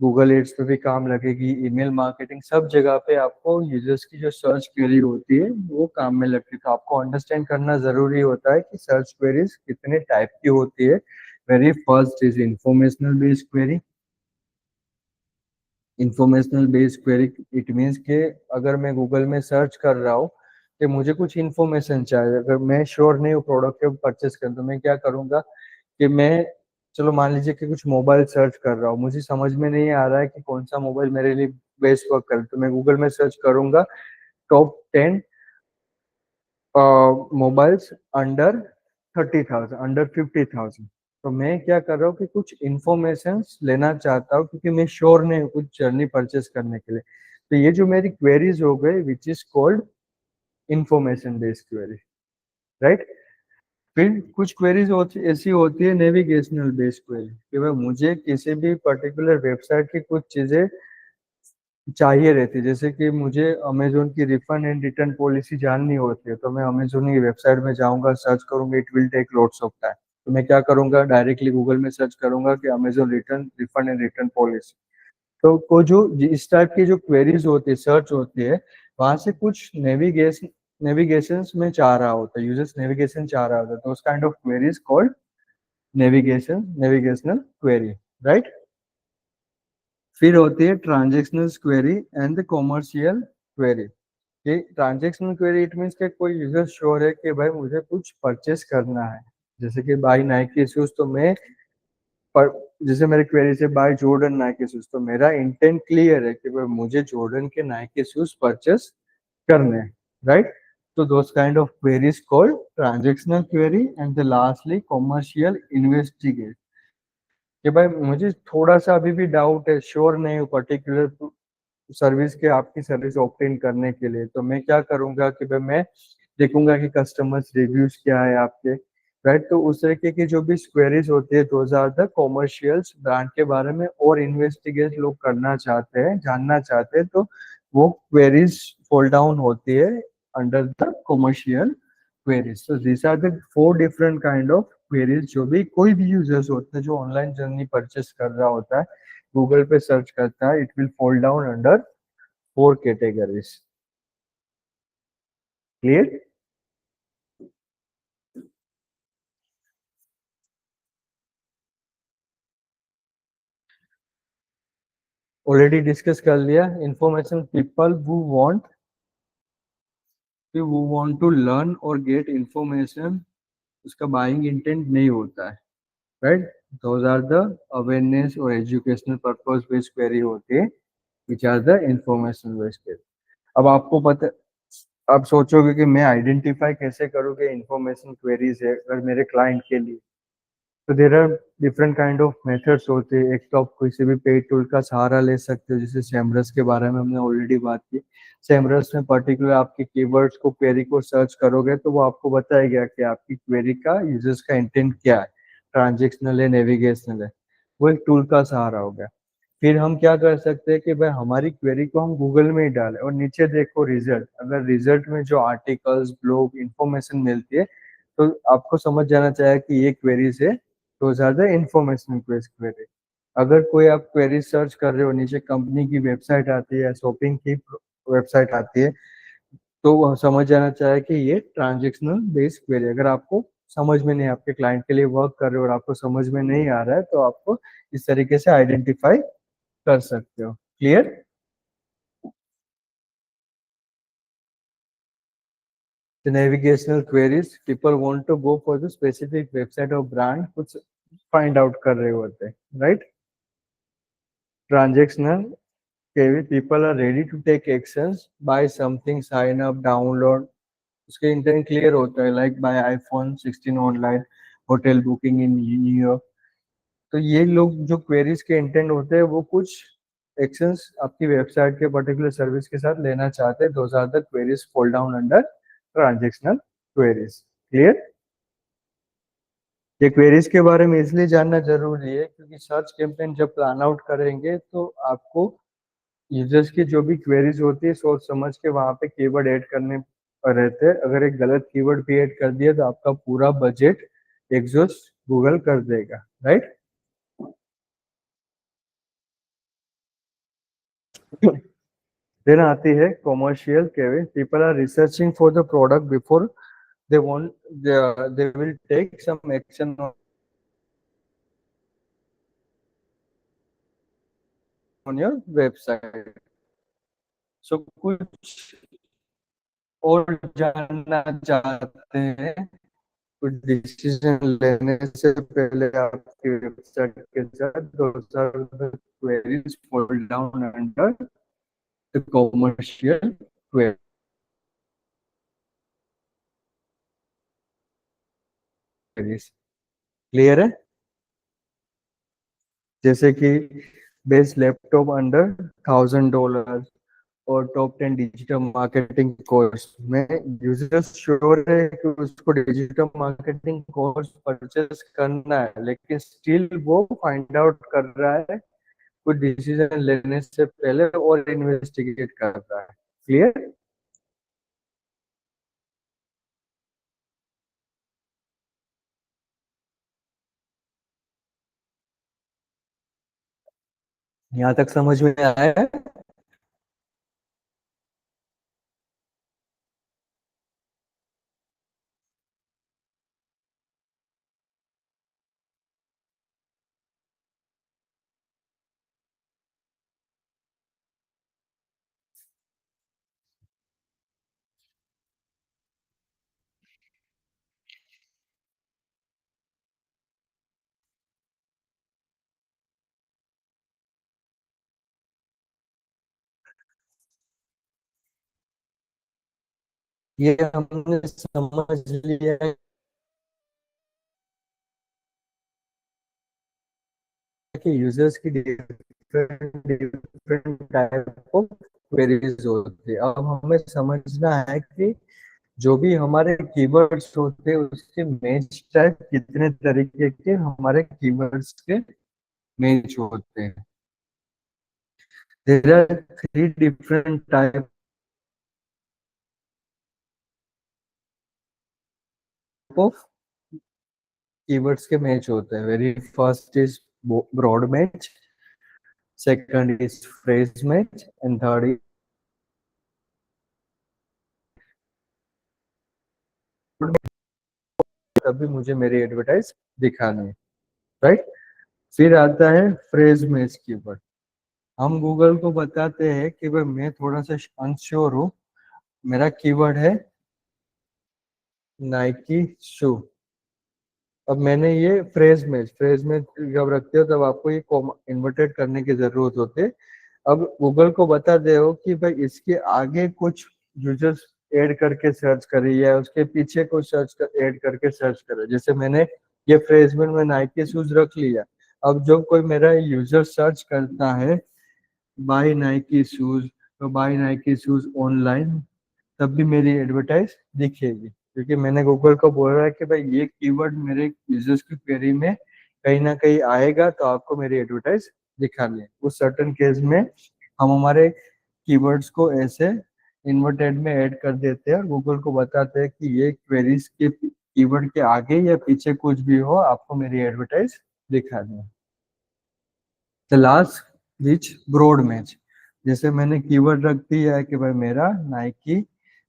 गूगल एड्स पे भी काम लगेगी, ईमेल मार्केटिंग, सब जगह पे आपको यूजर्स की जो सर्च क्वेरी होती है वो काम में लगती है। तो आपको अंडरस्टैंड करना जरूरी होता है कि सर्च क्वेरीज कितने टाइप की होती है। Very first is informational based query. Informational based query it means के अगर मैं गूगल में सर्च कर रहा हूँ कि मुझे कुछ इन्फॉर्मेशन चाहिए, अगर मैं श्योर नहीं हूँ प्रोडक्ट के परचेस कर, तो मैं क्या करूंगा कि मैं, चलो मान लीजिए कि कुछ मोबाइल सर्च कर रहा हूँ, मुझे समझ में नहीं आ रहा है कि कौन सा मोबाइल मेरे लिए बेस्ट वर्क करे, तो मैं गूगल में सर्च करूंगा टॉप 10 मोबाइल्स अंडर 30,000, अंडर 50,000। तो मैं क्या कर रहा हूँ कि कुछ इंफॉर्मेशन लेना चाहता हूँ क्योंकि मैं श्योर नहीं हूँ कुछ जर्नी परचेस करने के लिए। तो ये जो मेरी क्वेरीज हो गई विच is called information based query, right. फिर कुछ क्वेरीज होती ऐसी होती है नेविगेशनल बेस्ड क्वेरी, कि भाई मुझे किसी भी पर्टिकुलर वेबसाइट की कुछ चीजें चाहिए रहती है। जैसे कि मुझे अमेजोन की रिफंड एंड रिटर्न पॉलिसी जाननी होती है, तो मैं अमेजोन की वेबसाइट में जाऊंगा, सर्च करूंगा, it will take lots of time. तो मैं क्या करूंगा, डायरेक्टली गूगल में सर्च करूंगा कि Amazon return refund and return policy. तो को जो इस टाइप की जो क्वेरीज होती है, सर्च होती है, वहां से कुछ नेविगेशन में चाह रहा होता है, यूजर्स नेविगेशन चाह रहा होता है, तो उस kind of queries called navigational query, right. फिर होती है transactional query and the commercial query. ये ट्रांजेक्शनल क्वेरी इट मीन्स कि कोई यूजर श्योर है कि भाई मुझे कुछ परचेस करना है, जैसे कि बाई नाइकी शूज, तो मैं पर जैसे मेरी क्वेरी से बाय जॉर्डन नाइकी शूज, तो मेरा इंटेंट क्लियर है कि भाई मुझे जॉर्डन के नाइकी शूज परचेस करने हैं, राइट। तो those kind of queries called transactional query and the lastly commercial investigate, कि भाई मुझे थोड़ा सा अभी भी डाउट है, श्योर नहीं हूँ पर्टिकुलर सर्विस के, आपकी सर्विस ऑप्टेन करने के लिए, तो मैं क्या करूंगा कि भाई मैं देखूंगा कि कस्टमर्स रिव्यूज क्या है आपके, राइट। तो उस तरीके की जो भी क्वेरीज होती है, those are the commercials, brand के बारे में और इन्वेस्टिगेट लोग करना चाहते हैं, जानना चाहते हैं, तो वो क्वेरीज फॉल डाउन होती है under the commercial queries. So these are the four different kind of queries जो भी कोई भी यूजर्स होता है जो ऑनलाइन जर्नी परचेस कर रहा होता है, गूगल पे सर्च करता है, it will fall down under 4 categories. Clear? Already discuss कर लिया। Information, people who want to learn और गेट इंफॉर्मेशन, उसका बाइंग इंटेंट नहीं होता है, right. Those are the awareness और एजुकेशनल पर्पस बेस्ड क्वेरी होती है, which are the information based query. अब आपको पता आप सोचोगे कि मैं आइडेंटिफाई कैसे करूँ कि इंफॉर्मेशन क्वेरीज है अगर मेरे क्लाइंट के लिए। तो there are different kind of methods होते हैं। एक तो आप किसी भी पेड टूल का सहारा ले सकते हो, जैसे सेमरस के बारे में हमने ऑलरेडी बात की। सेमरस में पर्टिकुलर आपके कीवर्ड्स को, क्वेरी को सर्च करोगे तो वो आपको बताएगा कि आपकी क्वेरी का यूजर्स का इंटेंट क्या है, ट्रांजेक्शनल है, नेविगेशनल है। वो एक टूल का सहारा हो गया। फिर हम क्या कर सकते हैं कि भाई हमारी क्वेरी को हम गूगल में ही डालें और नीचे देखो रिजल्ट। अगर रिजल्ट में जो आर्टिकल्स, ब्लॉग, इंफॉर्मेशन मिलती है तो आपको समझ जाना चाहिए कि ये क्वेरी से those are the informational query. अगर कोई आप क्वेरी सर्च कर रहे हो, नीचे कंपनी की वेबसाइट आती है, शॉपिंग की वेबसाइट आती है, तो वह समझ जाना चाहिए कि ये ट्रांजेक्शनल बेस्ड क्वेरी। अगर आपको समझ में नहीं, आपके क्लाइंट के लिए वर्क कर रहे हो और आपको समझ में नहीं आ रहा है, तो आपको इस तरीके से आइडेंटिफाई कर सकते हो। Clear? The navigational queries, people want to go for the specific website or brand कुछ find out कर रहे होते हैं, right? Transactional query, people are ready to take actions, buy something, sign up, download। उसके intent clear होता है, like buy iPhone 16 online, hotel booking in New York. तो ये लोग जो क्वेरीज के इंटेंट होते हैं वो कुछ एक्शंस आपकी वेबसाइट के पर्टिकुलर सर्विस के साथ लेना चाहते हैं। Those are the queries fall down under transactional queries. Clear? ये क्वेरीज के बारे में इसलिए जानना जरूरी है क्योंकि सर्च कैंपेन जब प्लान आउट करेंगे तो आपको यूजर्स की जो भी क्वेरीज होती है सोच समझ के वहां पे कीवर्ड ऐड करने रहते हैं। अगर एक गलत कीवर्ड भी ऐड कर दिया तो आपका पूरा बजट एग्जॉस्ट गूगल कर देगा, राइट? देन आती है commercial query. People are researching for the product before they want, they will take some action on your website. So कुछ और जानना चाहते हैं, कुछ डिसीजन लेने से पहले आपकी वेबसाइट के साथ those are the queries fall down under the commercial queries। Clear है? जैसे कि बेस्ट लैपटॉप अंडर $1000 और टॉप 10 डिजिटल मार्केटिंग कोर्स में यूजर्स श्योर है कि उसको डिजिटल मार्केटिंग कोर्स परचेस करना है, लेकिन स्टिल वो फाइंड आउट कर रहा है कुछ डिसीजन लेने से पहले और इन्वेस्टिगेट कर रहा है। क्लियर? यहाँ तक समझ में आया है? ये हमने समझ लिया है कि यूजर्स की different different type of queries होती है। अब हमें समझना है कि जो भी हमारे कीवर्ड्स होते हैं उसके मैच टाइप कितने तरीके के हमारे कीवर्ड्स के मैच होते हैं। There are 3 different type of keywords के मैच होते हैं। Very first is broad match, second is phrase match and third is तभी मुझे मेरी एडवर्टाइज दिखानी है, राइट? फिर आता है फ्रेज मैच कीवर्ड। हम गूगल को बताते हैं कि भाई मैं थोड़ा सा अनश्योर हूँ, मेरा कीवर्ड है नाइकी शू। अब मैंने ये फ्रेज में जब रखते हो तब आपको ये इन्वर्टेड करने की जरूरत होती है। अब गूगल को बता दे हो कि भाई इसके आगे कुछ यूजर्स ऐड करके सर्च करे या उसके पीछे को ऐड करके सर्च करे। जैसे मैंने ये फ्रेज में नाइकी शूज रख लिया। अब जब कोई मेरा यूजर सर्च करता है बाय नाइकी शूज, तो बाय नाइकी शूज ऑनलाइन, तब भी मेरी एडवर्टाइज दिखेगी, क्योंकि मैंने गूगल को बोला है कि भाई ये कीवर्ड मेरे यूजर्स की क्वेरी में कहीं ना कहीं आएगा, तो आपको मेरी एडवर्टाइज दिखानी है। उस सर्टेन केस में हम हमारे कीवर्ड्स को ऐसे इन्वर्टेड में ऐड कर देते हैं और गूगल को बताते हैं कि ये क्वेरीज के कीवर्ड के आगे या पीछे कुछ भी हो, आपको मेरी एडवर्टाइज दिखानी है। The last which broad match, जैसे मैंने कीवर्ड रख दिया है कि भाई मेरा नाइकी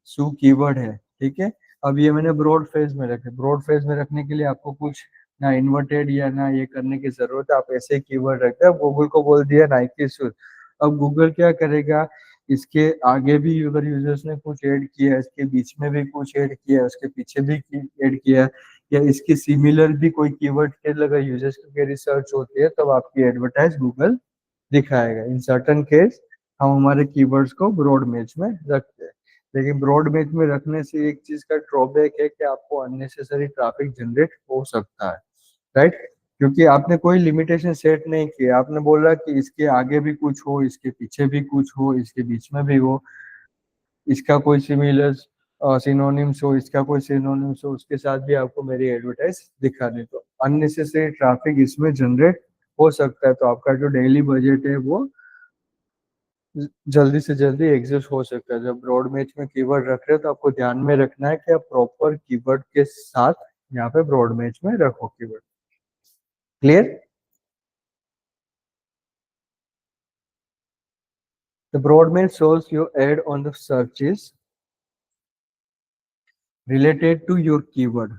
शू कीवर्ड है, ठीक है। अब ये मैंने ब्रॉड फेज में रखे। ब्रॉड फेज में रखने के लिए आपको कुछ ना इन्वर्टेड या ना ये करने की जरूरत है, आप ऐसे कीवर्ड रखते हैं। गूगल को बोल दिया नाइकी शूज, अब गूगल क्या करेगा, इसके आगे भी अगर यूजर्स ने कुछ ऐड किया है, इसके बीच में भी कुछ ऐड किया है, उसके पीछे भी ऐड किया है, या इसकी सिमिलर भी कोई कीवर्ड के अगर यूजर्स की रिसर्च होती है, तब आपकी एडवर्टाइज गूगल दिखाएगा। इन सर्टन केस हम हमारे कीवर्ड्स को ब्रॉड मेज में रखते हैं। लेकिन ब्रॉड मेज में रखने से एक चीज का ड्रॉबैक है कि आपको अननेसेसरी ट्रैफिक जनरेट हो सकता है, राइट। क्योंकि आपने कोई लिमिटेशन सेट नहीं किया, आपने बोला कि इसके आगे भी कुछ हो, इसके पीछे भी कुछ हो, इसके बीच में भी हो, इसका कोई सिमिलर सिनोनिम्स हो, इसका कोई सिनोनिम्स हो, उसके साथ भी आपको मेरी एडवर्टाइज दिखानी। तो अननेसेसरी ट्रैफिक इसमें जनरेट हो सकता है, तो आपका जो डेली बजट है वो जल्दी से जल्दी एग्जिस्ट हो सकता है। जब ब्रॉड मैच में कीवर्ड रख रहे हैं तो आपको ध्यान में रखना है कि आप प्रॉपर कीवर्ड के साथ यहाँ पे ब्रॉड मैच में रखो keyword. Clear? The broad match shows your ad on the searches related to your keyword.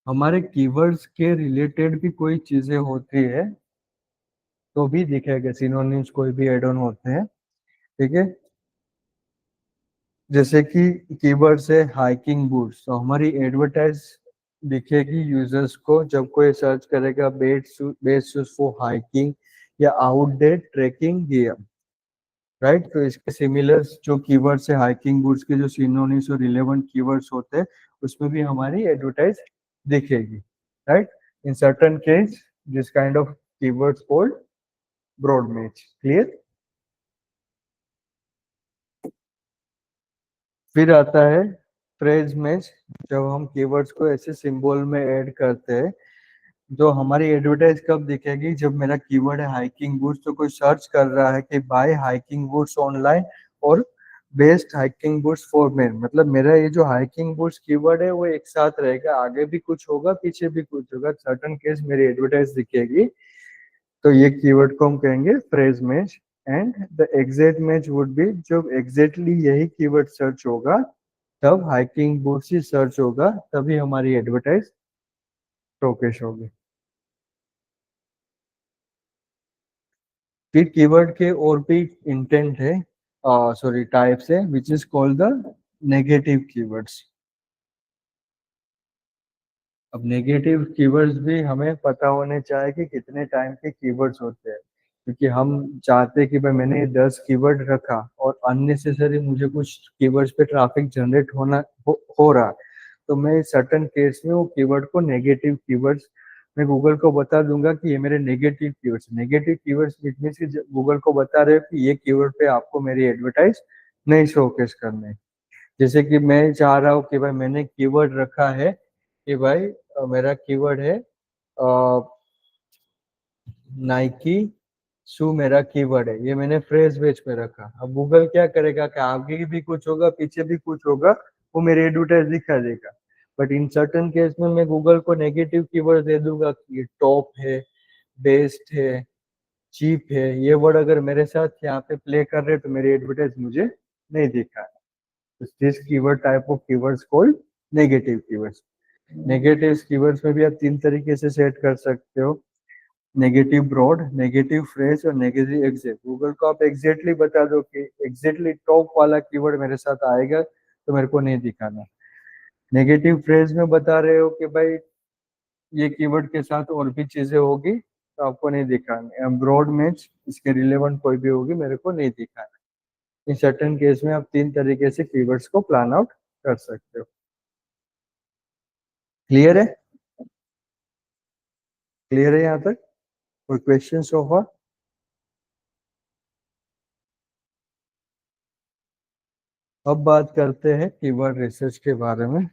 हमारे कीवर्ड्स के रिलेटेड भी कोई चीजें होती है तो भी दिखेगा, सिनोनिम्स कोई भी एड ऑन होते हैं, ठीक है। जैसे कि कीवर्ड से हाइकिंग बूट्स, तो हमारी एडवर्टाइज दिखेगी यूजर्स को जब कोई सर्च करेगा बेस्ट शूज फॉर हाइकिंग या आउटडोर ट्रेकिंग गियर, राइट। तो इसके सिमिलर जो कीवर्ड्स है हाइकिंग बूट्स के, जो सिनोनिम्स और रिलेवेंट कीवर्ड्स होते हैं, उसमें भी हमारी एडवर्टाइज दिखेगी, right. In certain case this kind of keywords called broad match. Clear? फिर आता है फ्रेज मैच। जब हम कीवर्ड्स को ऐसे सिंबल में ऐड करते हैं, जो हमारी एडवर्टाइज कब दिखेगी, जब मेरा कीवर्ड है हाइकिंग बूट्स, तो कोई सर्च कर रहा है कि बाय हाइकिंग बूट्स ऑनलाइन और best hiking boots for main, मतलब मेरा ये जो हाइकिंग बूट्स कीवर्ड है वो एक साथ रहेगा, आगे भी कुछ होगा पीछे भी कुछ होगा, सर्टेन केस मेरी एडवर्टाइज दिखेगी। तो ये कीवर्ड को हम कहेंगे phrase match. And the exact match would be, जब एग्जैक्टली यही कीवर्ड सर्च होगा, तब हाइकिंग बूट्स ही सर्च होगा, तभी हमारी एडवर्टाइज शोकेश होगी। फिर कीवर्ड के और भी इंटेंट है, सॉरी टाइप्स है, which is called the negative keywords. अब नेगेटिव कीवर्ड्स भी हमें पता होने चाहिए कि कितने टाइम के कीवर्ड्स होते हैं, क्योंकि हम चाहते हैं कि भाई मैंने 10 कीवर्ड रखा और अननेसेसरी मुझे कुछ कीवर्ड्स पे ट्रैफिक जनरेट हो रहा, तो मैं सर्टेन केस में वो कीवर्ड को नेगेटिव कीवर्ड्स, मैं गूगल को बता दूंगा कि ये मेरे negative keywords. Negative keywords means कि गूगल को बता रहे हो कि ये कीवर्ड पे आपको मेरी एडवर्टाइज नहीं शोकेस करने। जैसे कि मैं चाह रहा हूँ कि भाई मैंने कीवर्ड रखा है कि भाई मेरा कीवर्ड है नाइकी शू, मेरा कीवर्ड है, ये मैंने फ्रेज बेच पे रखा। अब गूगल क्या करेगा कि आगे भी कुछ होगा पीछे भी कुछ होगा, वो मेरे एडवर्टाइज दिखा देगा। बट इन सर्टन केस में मैं गूगल को नेगेटिव कीवर्ड दे दूंगा कि टॉप है, बेस्ट है, चीप है, ये वर्ड अगर मेरे साथ यहाँ पे प्ले कर रहे तो मेरी एडवर्टाइज मुझे नहीं दिखा। This keyword type of keywords called negative keywords. Negative keywords में भी आप 3 तरीके से सेट कर सकते हो, नेगेटिव ब्रॉड, नेगेटिव फ्रेज और नेगेटिव एग्जैक्ट। गूगल को आप एग्जैक्टली बता दो कि एग्जैक्टली टॉप वाला कीवर्ड मेरे साथ आएगा, तो मेरे को नहीं दिखाना। नेगेटिव फ्रेज में बता रहे हो कि भाई ये कीवर्ड के साथ और भी चीजें होगी तो आपको नहीं दिखानी। ब्रॉड में इसके रिलेवेंट कोई भी होगी मेरे को नहीं दिखाना। इन सर्टेन केस में आप 3 तरीके से कीवर्ड्स को प्लान आउट कर सकते हो। क्लियर है? क्लियर है यहाँ तक? कोई क्वेश्चन सो फार? अब बात करते हैं कीवर्ड रिसर्च के बारे में।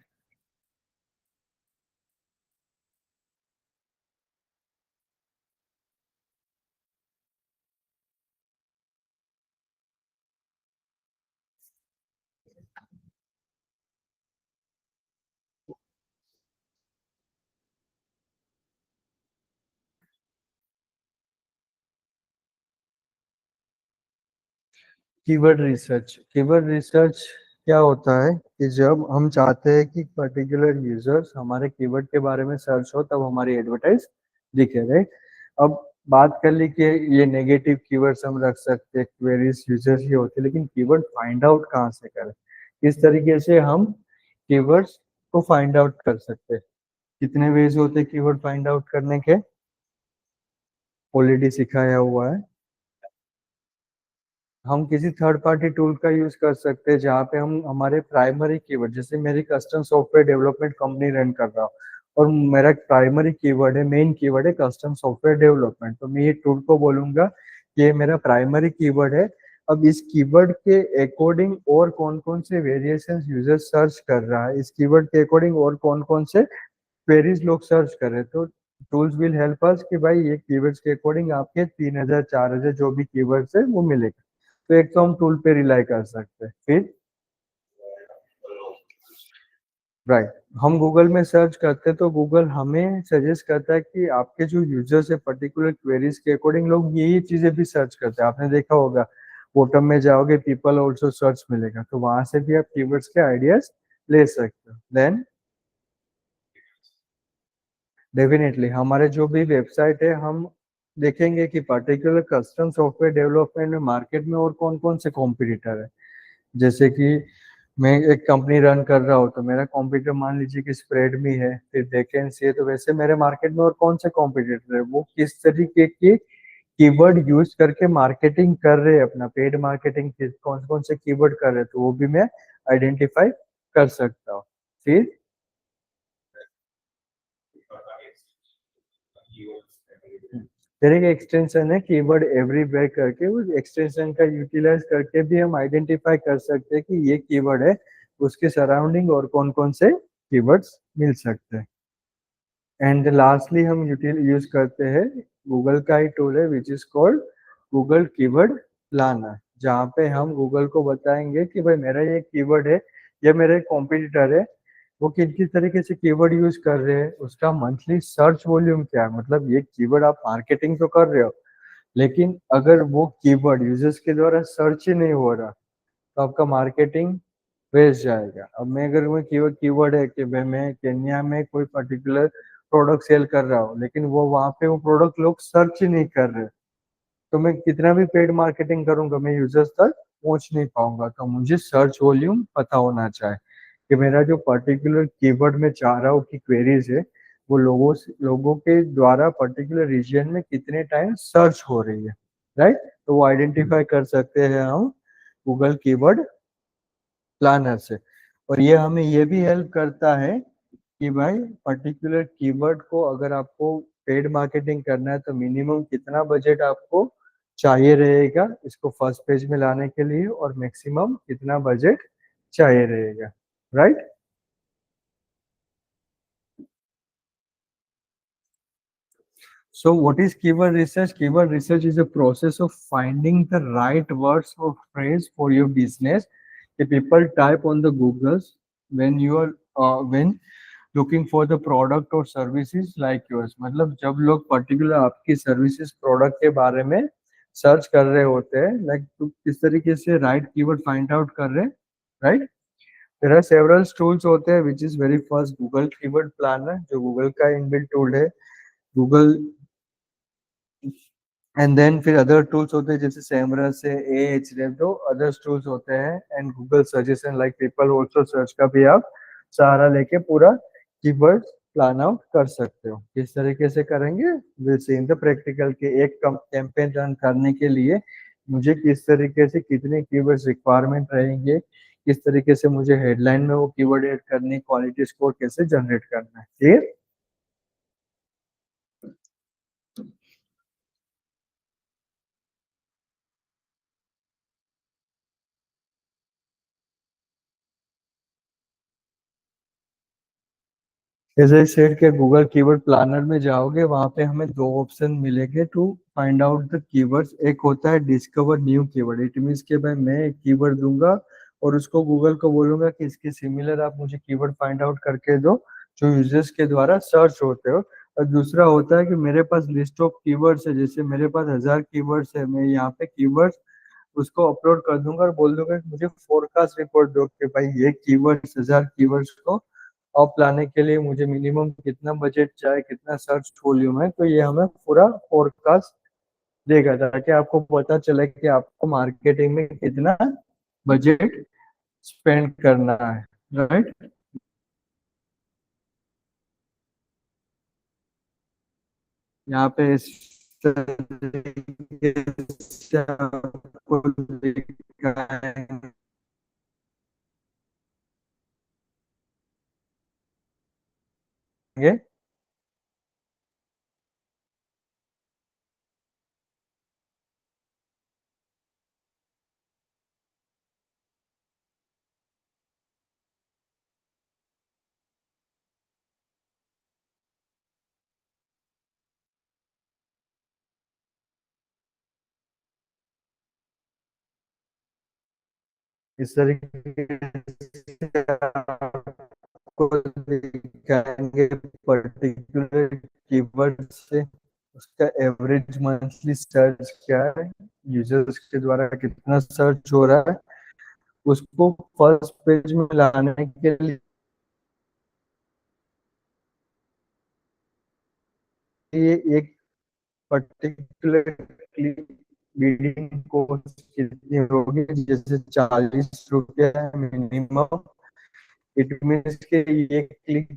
कीवर्ड रिसर्च क्या होता है कि जब हम चाहते हैं कि पर्टिकुलर यूजर्स हमारे कीवर्ड के बारे में सर्च हो तब हमारी एडवर्टाइज दिखे, राइट? अब बात कर ली कि ये नेगेटिव कीवर्ड्स हम रख सकते हैं, क्वेरीज यूजर्स ही होते हैं, लेकिन कीवर्ड फाइंड आउट कहाँ से करें? किस तरीके से हम कीवर्ड्स को फाइंड आउट कर सकते हैं? कितने वेज होते हैं कीवर्ड फाइंड आउट करने के? ऑलरेडी सिखाया हुआ है। हम किसी थर्ड पार्टी टूल का यूज कर सकते हैं जहाँ पे हम हमारे प्राइमरी कीवर्ड, जैसे मेरी custom software development company run कर रहा हूँ और मेरा प्राइमरी कीवर्ड है, मेन कीवर्ड है कस्टम सॉफ्टवेयर डेवलपमेंट, तो मैं ये टूल को बोलूंगा कि ये मेरा प्राइमरी कीवर्ड है। अब इस कीवर्ड के अकॉर्डिंग और कौन कौन से वेरिएशन यूजर सर्च कर रहा है, इस कीवर्ड के अकॉर्डिंग और कौन कौन से क्वेरीज लोग सर्च कर रहे हैं, तो टूल्स विल हेल्प अस कि भाई ये कीवर्ड्स के अकॉर्डिंग आपके 3,000 4,000 जो भी कीवर्ड्स है वो मिलेगा। तो एक तो हम टूल पे रिलाई कर सकते हैं। फिर राइट, हम गूगल में सर्च करते हैं तो गूगल हमें सजेस्ट करता है कि आपके जो यूजर्स है पर्टिकुलर क्वेरीज के अकॉर्डिंग लोग यही चीजें भी सर्च करते हैं। आपने देखा होगा बॉटम में जाओगे पीपल ऑल्सो सर्च मिलेगा, तो वहां से भी आप कीवर्ड्स के आइडियाज ले सकते हो। देन डेफिनेटली हमारे जो भी वेबसाइट है हम देखेंगे कि पर्टिकुलर कस्टम सॉफ्टवेयर डेवलपमेंट में मार्केट में और कौन कौन से कॉम्पिटिटर है। जैसे कि मैं एक कंपनी रन कर रहा हूँ तो मेरा कॉम्पिटिटर मान लीजिए कि स्प्रेड में है, फिर वैकेंसी है, तो वैसे मेरे मार्केट में और कौन से कॉम्पिटिटर है, वो किस तरीके की कीवर्ड यूज करके मार्केटिंग कर रहे हैं, अपना पेड मार्केटिंग कौन कौन से कीवर्ड कर रहे हैं, तो वो भी मैं आइडेंटिफाई कर सकता हूँ। फिर फिर एक एक्सटेंशन है कीवर्ड एवरीवेयर करके, उस एक्सटेंशन का यूटिलाइज करके भी हम आइडेंटिफाई कर सकते हैं कि ये कीवर्ड है, उसके सराउंडिंग और कौन कौन से कीवर्ड्स मिल सकते हैं। एंड लास्टली हम यूज करते हैं गूगल का ही टूल है which is called Google keyword planner, जहाँ पे हम गूगल को बताएंगे कि भाई मेरा ये कीवर्ड है, ये मेरे कॉम्पिटिटर है, वो किन किस तरीके से कीवर्ड यूज कर रहे हैं, उसका मंथली सर्च वॉल्यूम क्या है। मतलब ये कीवर्ड आप मार्केटिंग तो कर रहे हो, लेकिन अगर वो कीवर्ड यूजर्स के द्वारा सर्च ही नहीं हो रहा तो आपका मार्केटिंग वेस्ट जाएगा। अब मैं अगर वो कीवर्ड कीवर्ड है कि भाई मैं केन्या में कोई पर्टिकुलर प्रोडक्ट सेल कर रहा हूँ, लेकिन वो वहां पे वो प्रोडक्ट लोग सर्च ही नहीं कर रहे, तो मैं कितना भी पेड मार्केटिंग करूंगा मैं यूजर्स तक पहुंच नहीं पाऊंगा। तो मुझे सर्च वॉल्यूम पता होना चाहिए कि मेरा जो पर्टिकुलर कीवर्ड में चाह रहा हूँ कि क्वेरीज है वो लोगों के द्वारा पर्टिकुलर रीजन में कितने टाइम सर्च हो रही है, राइट? तो वो आइडेंटिफाई कर सकते हैं हम गूगल कीवर्ड प्लानर से। और ये हमें ये भी हेल्प करता है कि भाई पर्टिकुलर कीवर्ड को अगर आपको पेड मार्केटिंग करना है तो मिनिमम कितना बजट आपको चाहिए रहेगा इसको फर्स्ट पेज में लाने के लिए, और मैक्सिमम कितना बजट चाहिए रहेगा, right? So what is keyword research? Keyword research is a process of finding the right words or phrase for your business. The people type on the Googles when you are when looking for the product or services like yours. मतलब जब लोग particular आपकी services product के बारे में search कर रहे होते हैं, लाइक तो किस तरीके से राइट कीवर्ड फाइंड आउट कर रहे हैं, right? There are several tools होते हैं which is very first Google keyword planner जो गूगल का इनबिल्ट टूल है। गूगल एंड देन फिर अदर टूल्स होते हैं जैसे सेमरस है, एएचरेफ, जो अदर्स टूल्स होते हैं, and Google suggestion like people also search का भी आप सहारा लेके पूरा कीवर्ड प्लान आउट कर सकते हो। किस तरीके से करेंगे, will see in the practical के एक कैंपेन रन करने के लिए मुझे किस तरीके से कितने कीवर्ड्स रिक्वायरमेंट रहेंगे, किस तरीके से मुझे हेडलाइन में वो कीवर्ड ऐड करनी, क्वालिटी स्कोर कैसे जनरेट करना है, ठीक। जैसे सेट के गूगल कीवर्ड प्लानर में जाओगे, वहां पे हमें दो ऑप्शन मिलेंगे to find out the keywords. एक होता है discover new keyword, it means के भाई मैं एक कीवर्ड दूंगा और उसको गूगल को बोलूंगा कि इसके सिमिलर आप मुझे कीवर्ड फाइंड आउट करके दो जो यूजर्स के द्वारा सर्च होते हो। और दूसरा होता है कि मेरे पास लिस्ट ऑफ कीवर्ड्स है, जैसे मेरे पास 1000 कीवर्ड्स है, मैं यहाँ पे कीवर्ड्स उसको अपलोड कर दूंगा और बोल दूंगा कि मुझे फोरकास्ट रिपोर्ट दो कि भाई ये कीवर्ड्स 1000 कीवर्ड्स को ऑफ लाने के लिए मुझे मिनिमम कितना बजट चाहिए, कितना सर्च वॉल्यूम है, तो ये हमें पूरा फोरकास्ट देगा ताकि आपको पता चले कि आपको मार्केटिंग में कितना बजट स्पेंड करना है, राइट। यहाँ पे इस तरीके से आपको दिखाएंगे। इस तरीके से आपको दिखाएंगे पर्टिकुलर कीवर्ड से उसका एवरेज मंथली सर्च क्या है, यूजर्स के द्वारा कितना सर्च हो रहा है, उसको फर्स्ट पेज में लाने के लिए एक पर्टिकुलर बिडिंग कॉस्ट कितनी होगी, जैसे 40 रुपया मिनिमम। इट मीन्स के ये क्लिक,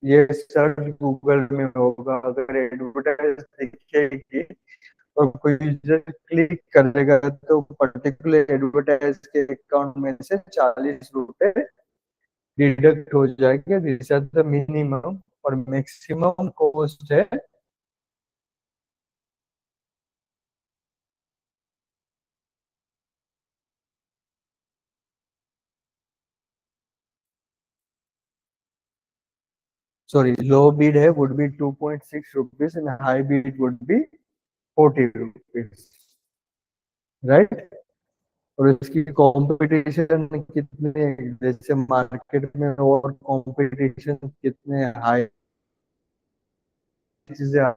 ये सर्च गूगल में होगा, अगर एडवर्टाइज दिखेगी और कोई यूजर क्लिक करेगा तो पर्टिकुलर एडवर्टाइज के अकाउंट में से 40 रुपए डिडक्ट हो जाएंगे। दिस आर द मिनिमम और मैक्सिमम कॉस्ट है। Sorry, low bid है would be 2.6 rupees and high bid would be 40 rupees, right? और इसकी कंपटीशन कितने, जैसे मार्केट में और कंपटीशन कितने हाई चीजें,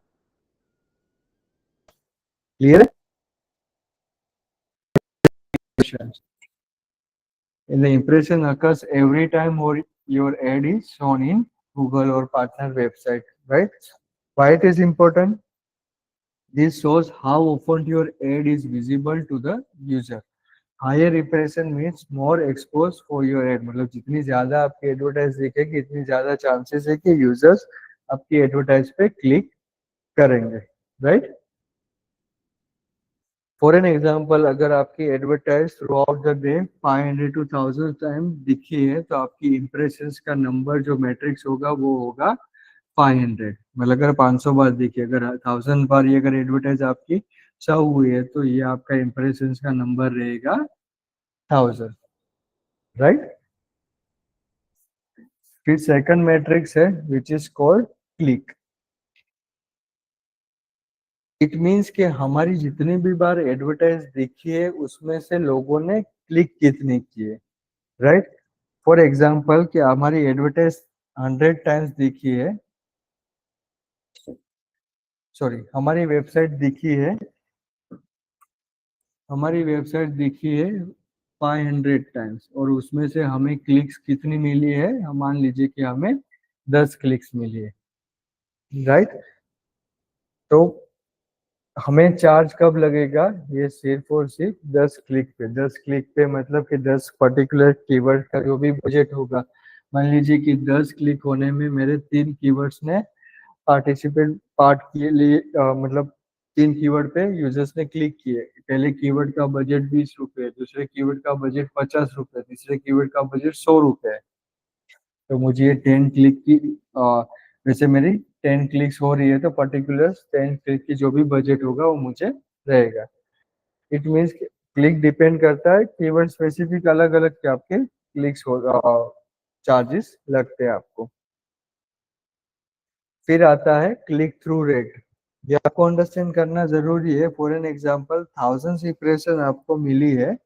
क्लियर है। And the impression occurs every time or your ad is shown in Google or partner website, right? Why it is important? This shows how often your ad is visible to the user. Higher impression means more expose for your ad, मतलब जितनी ज्यादा आपकी advertise दिखेगी इतनी ज्यादा chances है कि users आपकी एडवर्टाइज पे क्लिक करेंगे, राइट। फॉर एन एग्जाम्पल, अगर आपकी advertise through out the day 500 to 1000 time दिखी है तो आपकी इम्प्रेशंस का नंबर जो मैट्रिक्स होगा वो होगा 500। मतलब अगर 500 बार दिखी, अगर 1000 बार ये अगर एडवर्टाइज आपकी शो हुई है तो ये आपका इम्प्रेशंस का नंबर रहेगा 1000, राइट। फिर सेकंड मैट्रिक्स है which is called click. It means कि हमारी जितनी भी बार एडवर्टाइज देखी है उसमें से लोगों ने क्लिक कितने किए, राइट। फॉर एग्जाम्पल कि हमारी एडवर्टाइज 100 टाइम्स दिखी है, सॉरी हमारी वेबसाइट दिखी है 500 टाइम्स और उसमें से हमें क्लिक्स कितनी मिली है, हम मान लीजिए कि हमें 10 क्लिक्स मिली है, राइट। तो हमें चार्ज कब लगेगा? ये सिर्फ और सिर्फ 10 क्लिक पे। 10 क्लिक पे मतलब कि 10 पर्टिकुलर कीवर्ड का जो भी बजट होगा। मान लीजिए कि 10 क्लिक होने में मेरे 3 कीवर्ड्स ने पार्ट के लिए मतलब 3 कीवर्ड पे यूजर्स ने क्लिक किए। पहले कीवर्ड का बजट 20 रुपए, दूसरे कीवर्ड का बजट 50 रुपए, तीसरे कीवर्ड का बजट 100 रुपए है। तो मुझे ये 10 क्लिक की वैसे मेरी 10 क्लिक्स हो रही है तो पर्टिकुलर 10 क्लिक की जो भी बजट होगा वो मुझे रहेगा। इट मीन्स क्लिक डिपेंड करता है कीवर्ड स्पेसिफिक, अलग अलग के आपके क्लिक्स हो चार्जेस लगते हैं आपको। फिर आता है क्लिक थ्रू रेट। ये आपको अंडरस्टैंड करना जरूरी है। फॉर एन एग्जांपल, 1000 इंप्रेशन आपको मिली है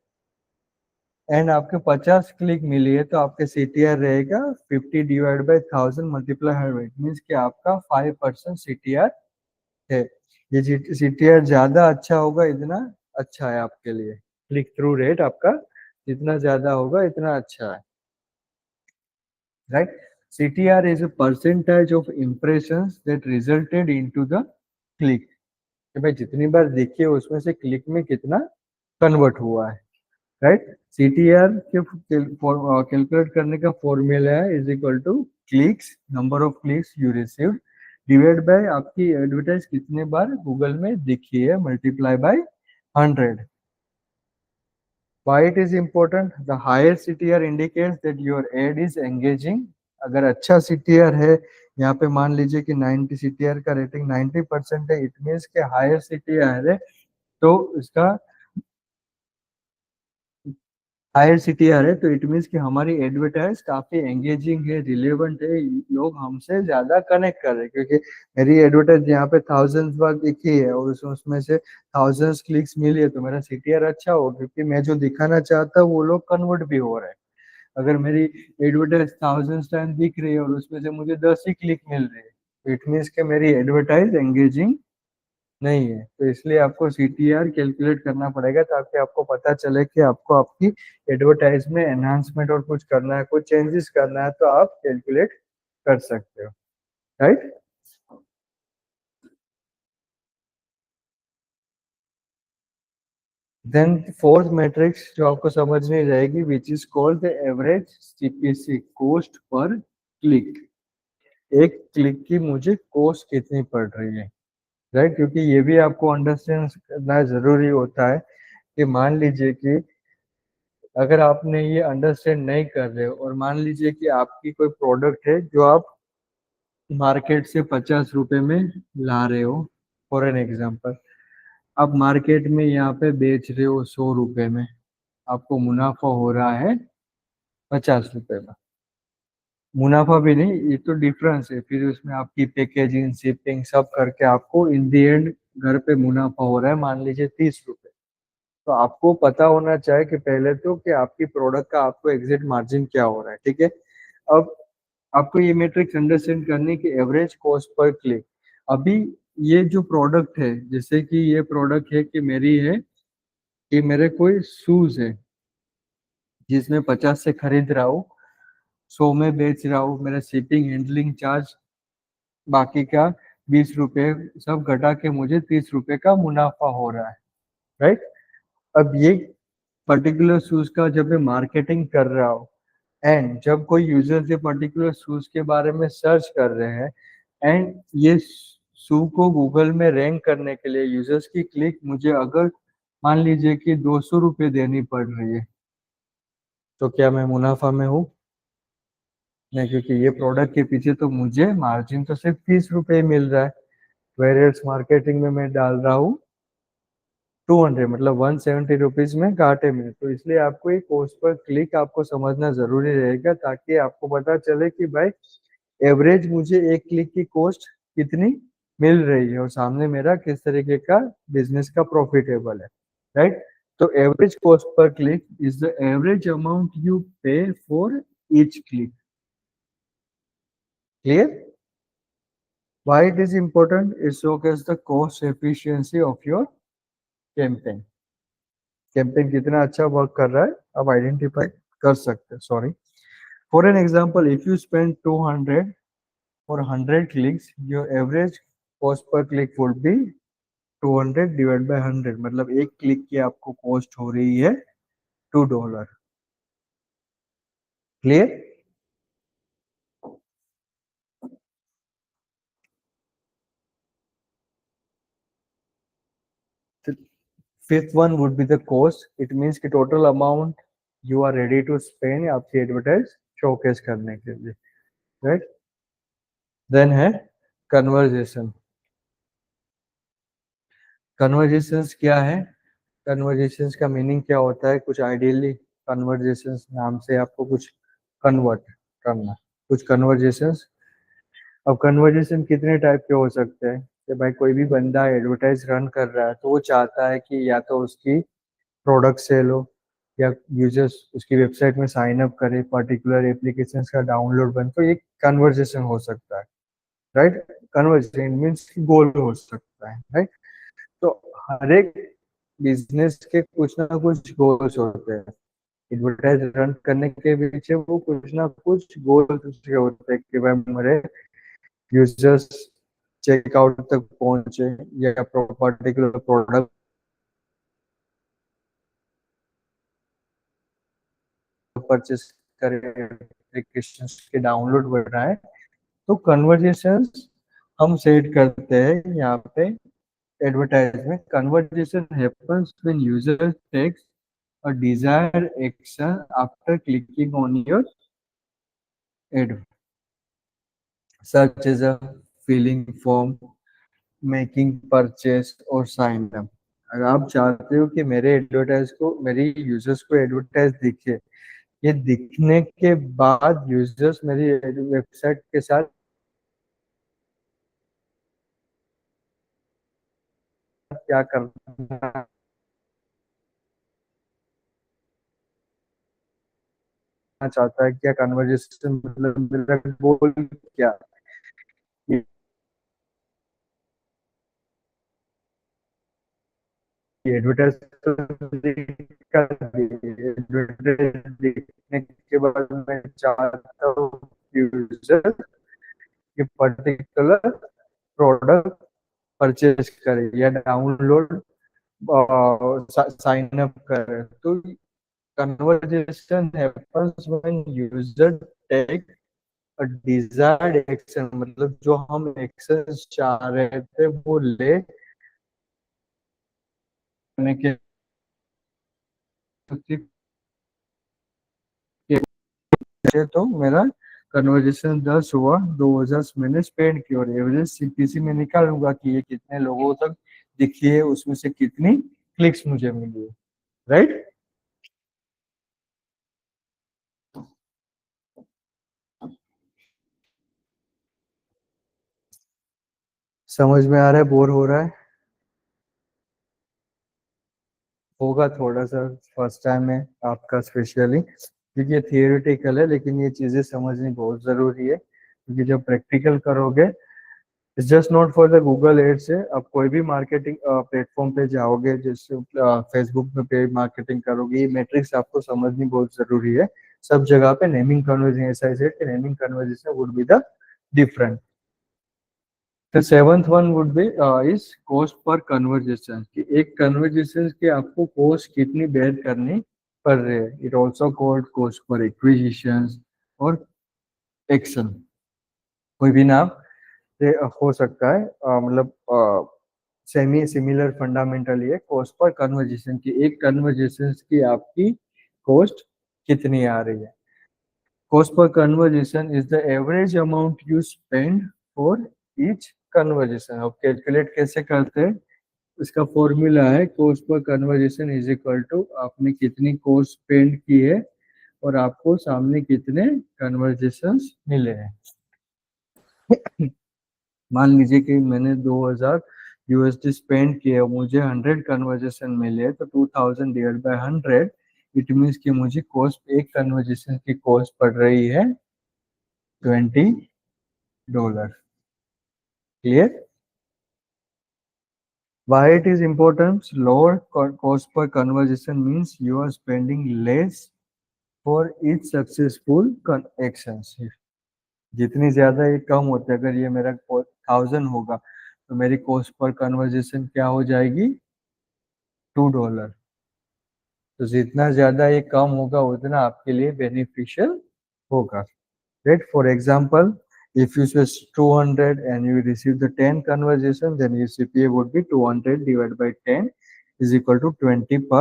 एंड आपके 50 क्लिक मिली है, तो आपके सीटीआर रहेगा 50 डिवाइड बाई 1000 मल्टीप्लाई 100। मीन्स कि आपका 5% सीटीआर है। ये सीटीआर ज्यादा अच्छा होगा इतना अच्छा है आपके लिए। क्लिक थ्रू रेट आपका जितना ज्यादा होगा इतना अच्छा है, right? CTR is a percentage of impressions that resulted into the click। कि भाई जितनी बार देखिए उसमें से क्लिक में कितना कन्वर्ट हुआ है, राइट? CTR के कैलकुलेट करने का फॉर्मूला है is equal to clicks, number of clicks you received, divide by आपकी एडवर्टाइज कितने बार गूगल में दिखी है, multiply by 100। Why it is important? The higher CTR indicates that your ad is engaging। अगर अच्छा CTR है, यहाँ पे मान लीजिए कि 90 CTR का रेटिंग 90% है, इट मीन्स के हायर CTR है तो इसका हायर CTR है तो इट मीन्स कि हमारी एडवर्टाइज काफी एंगेजिंग है, रिलेवेंट है, लोग हमसे ज्यादा कनेक्ट कर रहे हैं। क्योंकि मेरी एडवर्टाइज यहाँ पे थाउजेंड्स बार दिखी है और उसमें से थाउजेंड्स क्लिक्स मिली है तो मेरा CTR अच्छा हो, क्योंकि मैं जो दिखाना चाहता हूँ वो लोग कन्वर्ट भी हो रहे हैं। अगर मेरी एडवर्टाइज थाउजेंड्स टाइम दिख रही है और उसमें से मुझे 10 ही क्लिक मिल रही है तो इट मीन्स के मेरी एडवर्टाइज एंगेजिंग नहीं है। तो इसलिए आपको CTR कैलकुलेट करना पड़ेगा ताकि आपको पता चले कि आपको आपकी एडवर्टाइज में एनहांसमेंट और कुछ करना है, कुछ चेंजेस करना है तो आप कैलकुलेट कर सकते हो, राइट? देन फोर्थ मैट्रिक्स जो आपको समझनी रहेगी, विच is called the average CPC, cost per click. एक क्लिक की मुझे कॉस्ट कितनी पड़ रही है, राइट? क्योंकि ये भी आपको अंडरस्टैंड करना जरूरी होता है कि मान लीजिए कि अगर आपने ये अंडरस्टैंड नहीं कर रहे हो और मान लीजिए कि आपकी कोई प्रोडक्ट है जो आप मार्केट से 50 रुपए में ला रहे हो, फॉर एन एग्जांपल, आप मार्केट में यहाँ पे बेच रहे हो 100 रुपए में, आपको मुनाफा हो रहा है 50 रुपए में। मुनाफा भी नहीं, ये तो डिफरेंस है, फिर उसमें आपकी पैकेजिंग शिपिंग सब करके आपको इन दी एंड घर पे मुनाफा हो रहा है मान लीजिए 30 रुपए। तो आपको पता होना चाहिए कि पहले तो कि आपकी प्रोडक्ट का आपको एग्जिट मार्जिन क्या हो रहा है, ठीक है? अब आपको ये मैट्रिक्स अंडरस्टैंड करने की एवरेज कॉस्ट पर क्लिक। अभी ये जो प्रोडक्ट है, जैसे कि ये प्रोडक्ट है कि मेरी है कि मेरे कोई शूज है जिसमें 50 से खरीद रहा हूँ, 100 में बेच रहा हूँ, मेरा शिपिंग हैंडलिंग चार्ज बाकी का 20 रुपए सब घटा के मुझे 30 रुपए का मुनाफा हो रहा है, राइट? अब ये पर्टिकुलर शूज का जब मैं मार्केटिंग कर रहा हूँ एंड जब कोई यूजर ये पर्टिकुलर शूज के बारे में सर्च कर रहे हैं एंड ये शू को गूगल में रैंक करने के लिए यूजर्स की क्लिक मुझे अगर मान लीजिए कि 200 रुपये देनी पड़ रही है, तो क्या मैं मुनाफा में हूँ? नहीं, क्योंकि ये प्रोडक्ट के पीछे तो मुझे मार्जिन तो सिर्फ 30 रुपये मिल रहा है, वेरियस मार्केटिंग में मैं डाल रहा हूँ 200, मतलब 170 रुपीज में घाटे में। तो इसलिए आपको ये कॉस्ट पर क्लिक आपको समझना जरूरी रहेगा ताकि आपको पता चले कि भाई एवरेज मुझे एक क्लिक की कॉस्ट कितनी मिल रही है और सामने मेरा किस तरीके का बिजनेस का प्रॉफिटेबल है, राइट? तो average cost per click is the average amount you pay for each click. Clear? Why it is important? It showcases the cost efficiency of your campaign। Campaign कितना अच्छा वर्क कर रहा है आप identify कर सकते हैं। Sorry, for an example, if you spend 200 for 100 clicks, your average cost per click would be 200 divide by 100 मतलब एक क्लिक की आपको कॉस्ट हो रही है $2। Clear? Fifth one would be the cost, it means कि total amount you are ready to spend आपकी advertise showcase करने के लिए, राइट? देन है कन्वर्जेशन। कन्वर्जेशंस क्या है? कन्वर्जेशंस का मीनिंग क्या होता है? कुछ आइडियली कन्वर्जेशंस नाम से आपको कुछ कन्वर्ट करना, कुछ कन्वर्जेशंस। अब कन्वर्जेशन कितने टाइप के हो सकते हैं कि भाई कोई भी बंदा एडवर्टाइज रन कर रहा है तो वो चाहता है कि या तो उसकी प्रोडक्ट सेल हो या यूजर्स उसकी वेबसाइट में साइन अप करे, पर्टिकुलर एप्लीकेशंस का डाउनलोड बन, तो ये कन्वर्जेशन हो सकता है, राइट? कन्वर्जेशन मीन्स गोल हो सकता है, राइट? तो हर एक बिजनेस के कुछ ना कुछ गोल्स होते हैं, एडवर्टाइज रन करने के पीछे वो कुछ ना कुछ गोल्स उसके होते हैं कि भाई हमारे यूजर्स चेकआउट तक पहुंचे या पर्टिकुलर प्रोडक्ट परचेस करें, एप्लीकेशन के डाउनलोड बढ़ रहा है, तो कन्वर्जेशंस हम सेट करते हैं यहाँ पे advertisement. Conversion happens when user takes a desired action after clicking on your ad, such as a filling form, making purchase और साइन अप। अगर आप चाहते हो कि मेरे एडवर्टाइज को, मेरी यूजर्स को एडवर्टाइज दिखे, ये दिखने के बाद यूजर्स मेरी वेबसाइट के साथ क्या करना चाहता है, क्या कन्वर्जेशन मतलब मेरा गोल क्या एडवर्टाइज देखने के बाद मैं चाहता हूँ यूजर ये पर्टिकुलर प्रोडक्ट परचेज करे या डाउनलोड साइन अप करे, तो conversion happens when user take a desired action, मतलब जो हम एक्शन चाह रहे थे वो ले करने के तो मेरा कन्वर्जेशन 10 हुआ, 2000 मैंने स्पेंड की और एवरेज सीपीसी में निकालूंगा कि ये कितने लोगों तक दिखी है, उसमें से कितनी क्लिक्स मुझे मिली है, राइट? समझ में आ रहा है? बोर हो रहा है? होगा थोड़ा सा, फर्स्ट टाइम है आपका स्पेशली, क्योंकि ये थियोरिटिकल है, लेकिन ये चीजें समझनी बहुत जरूरी है, क्योंकि जब प्रैक्टिकल करोगे, it's just not for the Google ads है, आप कोई भी मार्केटिंग प्लेटफॉर्म पे जाओगे, जैसे फेसबुक में पे मार्केटिंग करोगे, ये मैट्रिक्स आपको समझनी बहुत जरूरी है। सब जगह पे नेमिंग कन्वर्जेशन ऐसा है, naming conversation would be the different. The seventh one would be is cost per conversation, कि एक conversation की आपको cost कितनी bear करनी पड़ रही है। It also called cost per acquisitions और action, कोई भी नाम से हो सकता है, मतलब सेमी सिमिलर फंडामेंटल ये कॉस्ट पर कन्वर्जेशन की, एक कन्वर्जेशन की आपकी कॉस्ट कितनी आ रही है। Cost per conversation is the average amount you spend for each conversation. अब कैलकुलेट कैसे करते हैं? इसका फॉर्मूला है cost per conversation is equal to आपने कितनी कॉस्ट स्पेंड की है और आपको सामने कितने कन्वर्जेशंस मिले हैं। मान लीजिए कि मैंने 2000 यूएसडी स्पेंड किए, मुझे 100 कन्वर्जेशन मिले, तो 2000 डिवाइड बाय 100, इट मीन्स कि मुझे कॉस्ट, एक कन्वर्जेशन की कॉस्ट पड़ रही है $20। Clear? Why it is important? Lower cost per conversation means you are spending less for each successful actions. जितनी ज्यादा ये कम होता है, अगर ये मेरा 1000 होगा तो मेरी कॉस्ट पर कन्वर्जेशन क्या हो जाएगी, $2। तो जितना ज्यादा ये कम होगा उतना आपके लिए बेनिफिशियल होगा, right? For example, if you say 200 and you receive the 10 conversation, then your CPA would be 200 divided by 10 is equal to 20 per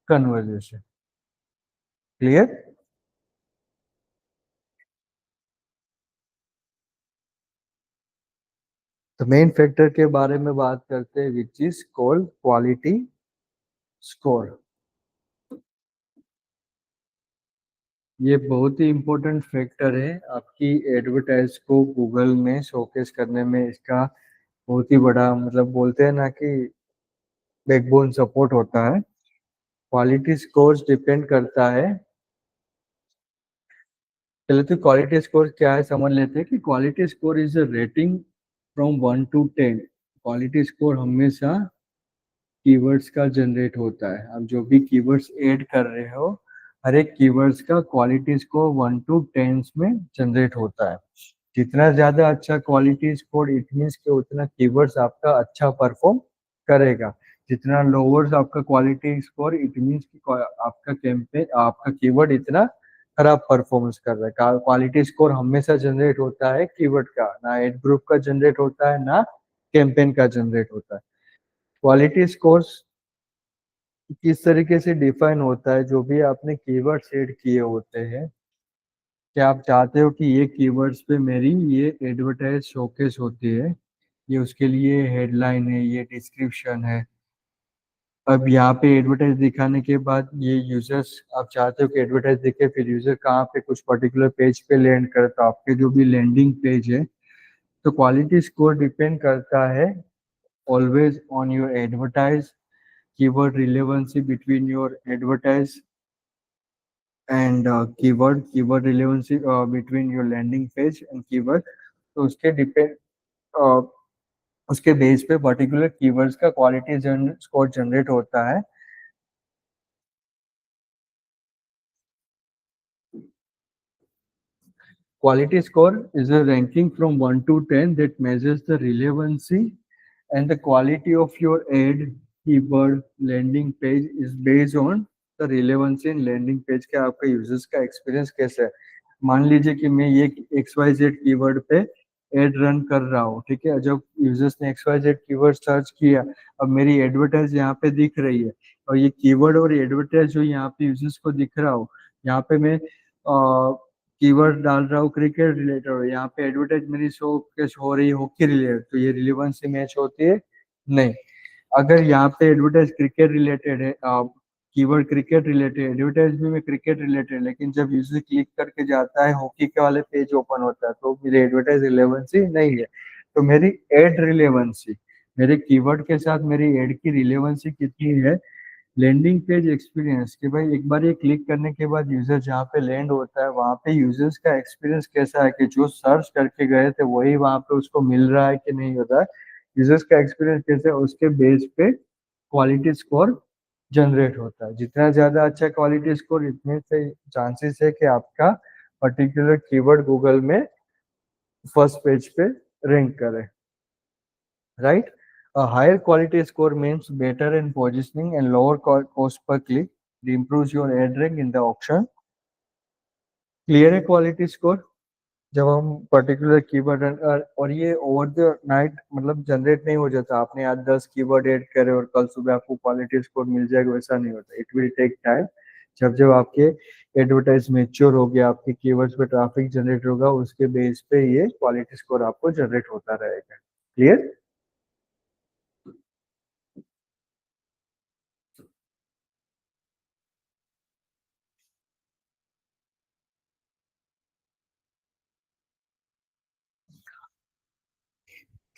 conversation. Clear? तो मेन फैक्टर के बारे में बात करते हैं, which is called quality score. ये बहुत ही important factor है आपकी एडवर्टाइज को गूगल में शोकेस करने में। इसका बहुत ही बड़ा मतलब बोलते हैं ना कि बैकबोन सपोर्ट होता है। क्वालिटी स्कोर्स डिपेंड करता है, चलो तो क्वालिटी स्कोर क्या है समझ लेते हैं कि quality score is a rating from 1 to 10। Quality score हमेशा कीवर्ड्स का जनरेट होता है। आप जो भी कीवर्ड्स ऐड कर रहे हो, हर एक कीवर्ड्स का क्वालिटी स्कोर 1 to 10 में जनरेट होता है। जितना ज्यादा अच्छा क्वालिटी स्कोर, इट मीन्स कि उतना कीवर्ड्स आपका अच्छा परफॉर्म करेगा। जितना लोअर आपका क्वालिटी स्कोर, इट मीन्स कि आपका कैंपेन, आपका कीवर्ड इतना खराब परफॉर्मेंस कर रहा है। क्वालिटी स्कोर हमेशा जनरेट होता है कीवर्ड का, ना एड ग्रुप का जनरेट होता है, ना कैंपेन का जनरेट होता है। क्वालिटी स्कोर्स किस तरीके से डिफाइन होता है, जो भी आपने कीवर्ड सेट किए होते हैं, क्या आप चाहते हो कि ये कीवर्ड्स पे मेरी ये एडवर्टाइज शोकेस होती है, ये उसके लिए हेडलाइन है, ये डिस्क्रिप्शन है। अब यहाँ पे एडवर्टाइज दिखाने के बाद ये यूजर्स, आप चाहते हो कि एडवर्टाइज दिखे, फिर यूजर कहाँ पे कुछ पर्टिकुलर पेज पे लैंड करे, तो आपके जो भी लैंडिंग पेज है। तो क्वालिटी स्कोर डिपेंड करता है always on your advertise, keyword relevancy between your advertise and keyword relevancy between your landing page and keyword. तो उसके डिपेंड उसके बेस पे पर्टिकुलर कीवर्ड्स का क्वालिटी स्कोर जनरेट होता है। Quality score is a ranking from 1 to 10 that measures the relevancy and the quality of your ad, keyword, landing page is based on the relevancy in landing page के आपका users का experience कैसा है। मान लीजिए कि मैं ये XYZ कीवर्ड पे एड रन कर रहा हूँ, ठीक है। जब यूजर्स ने XYZ कीवर्ड सर्च किया, अब मेरी एडवर्टाइज यहाँ पे दिख रही है, और ये कीवर्ड और एडवर्टाइज जो यहाँ पे यूजर्स को दिख रहा हो, यहाँ पे मैं कीवर्ड डाल रहा हूँ क्रिकेट रिलेटेड, यहाँ पे एडवर्टाइज मेरी शो केस हो रही है हॉकी रिलेटेड, तो ये रिलेवेंसी मैच होती है नहीं। अगर यहाँ पे एडवर्टाइज क्रिकेट रिलेटेड है, कीवर्ड क्रिकेट रिलेटेड, एडवर्टाइज भी में क्रिकेट रिलेटेड, लेकिन जब यूजर क्लिक करके जाता है हॉकी के वाले पेज ओपन होता है, तो मेरी एडवर्टाइज रिलेवेंसी नहीं है। तो मेरी एड रिलेवेंसी, मेरे कीवर्ड के साथ मेरी एड की रिलेवेंसी कितनी है, लैंडिंग पेज एक्सपीरियंस, कि भाई एक बार ये क्लिक करने के बाद यूजर जहाँ पे लैंड होता है, वहाँ पे यूजर्स का एक्सपीरियंस कैसा है, कि जो सर्च करके गए थे वही वहाँ पे उसको मिल रहा है कि नहीं होता है, यूजर्स का एक्सपीरियंस कैसे है, उसके बेस पे क्वालिटी स्कोर जनरेट होता है। जितना ज्यादा अच्छा क्वालिटी स्कोर, इतने से चांसेस है कि आपका पर्टिकुलर कीवर्ड गूगल में फर्स्ट पेज पे रैंक करे, right? A higher quality score means better in positioning and lower cost per click. It improves your ad rank in the auction. Clear है quality score? जब हम particular keyword, और ये over the night मतलब generate नहीं हो जाता, आपने आज 10 कीवर्ड ऐड करे और कल सुबह आपको क्वालिटी स्कोर मिल जाएगा, वैसा नहीं होता। It will take time. जब जब आपके एडवर्टाइज मेच्योर हो गया, आपके कीवर्ड्स पे ट्रैफिक जनरेट होगा, उसके बेस पे ये क्वालिटी स्कोर आपको जनरेट होता रहेगा। क्लियर?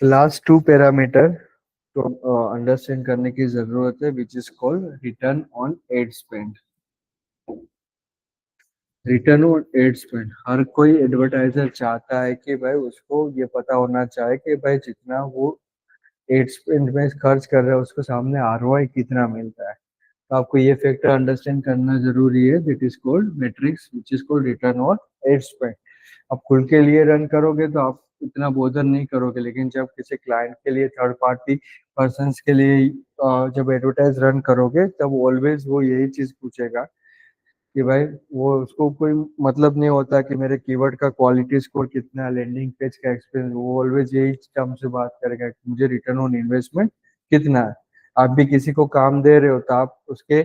लास्ट टू पैरामीटर तो अंडरस्टैंड करने की जरूरत है, which is called return on ad spend. Return on ad spend, हर कोई एडवर्टाइजर चाहता है कि भाई उसको ये पता होना चाहिए कि भाई जितना वो एड स्पेंड में खर्च कर रहा है, उसको सामने आरओआई कितना मिलता है। तो आपको ये फैक्टर अंडरस्टैंड करना जरूरी है, that is called matrix which is called return on ad spend. आप खुल के लिए रन करोगे तो आप इतना बोधर नहीं करोगे, लेकिन जब किसी क्लाइंट के लिए, थर्ड पार्टी पर्सन्स के लिए जब एडवर्टाइज रन करोगे, तब ऑलवेज वो यही चीज पूछेगा कि भाई, वो उसको कोई मतलब नहीं होता कि मेरे कीवर्ड का क्वालिटी स्कोर कितना है, लैंडिंग पेज का एक्सपीरियंस, वो ऑलवेज यही टर्म से बात करेगा कि मुझे रिटर्न ऑन इन्वेस्टमेंट कितना है। आप भी किसी को काम दे रहे हो तो आप उसके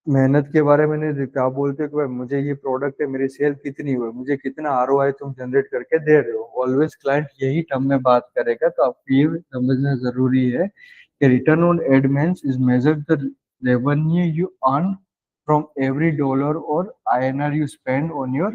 मेहनत के बारे में नहीं देखते, आप बोलते हो कि भाई मुझे ये प्रोडक्ट है, मेरी सेल कितनी हुई, मुझे कितना आरओआई तुम जनरेट करके दे रहे हो। ऑलवेज क्लाइंट यही टर्म में बात करेगा। तो आपको ये समझना जरूरी है कि return on ad means is measured the revenue you earn from every dollar और INR you spend on your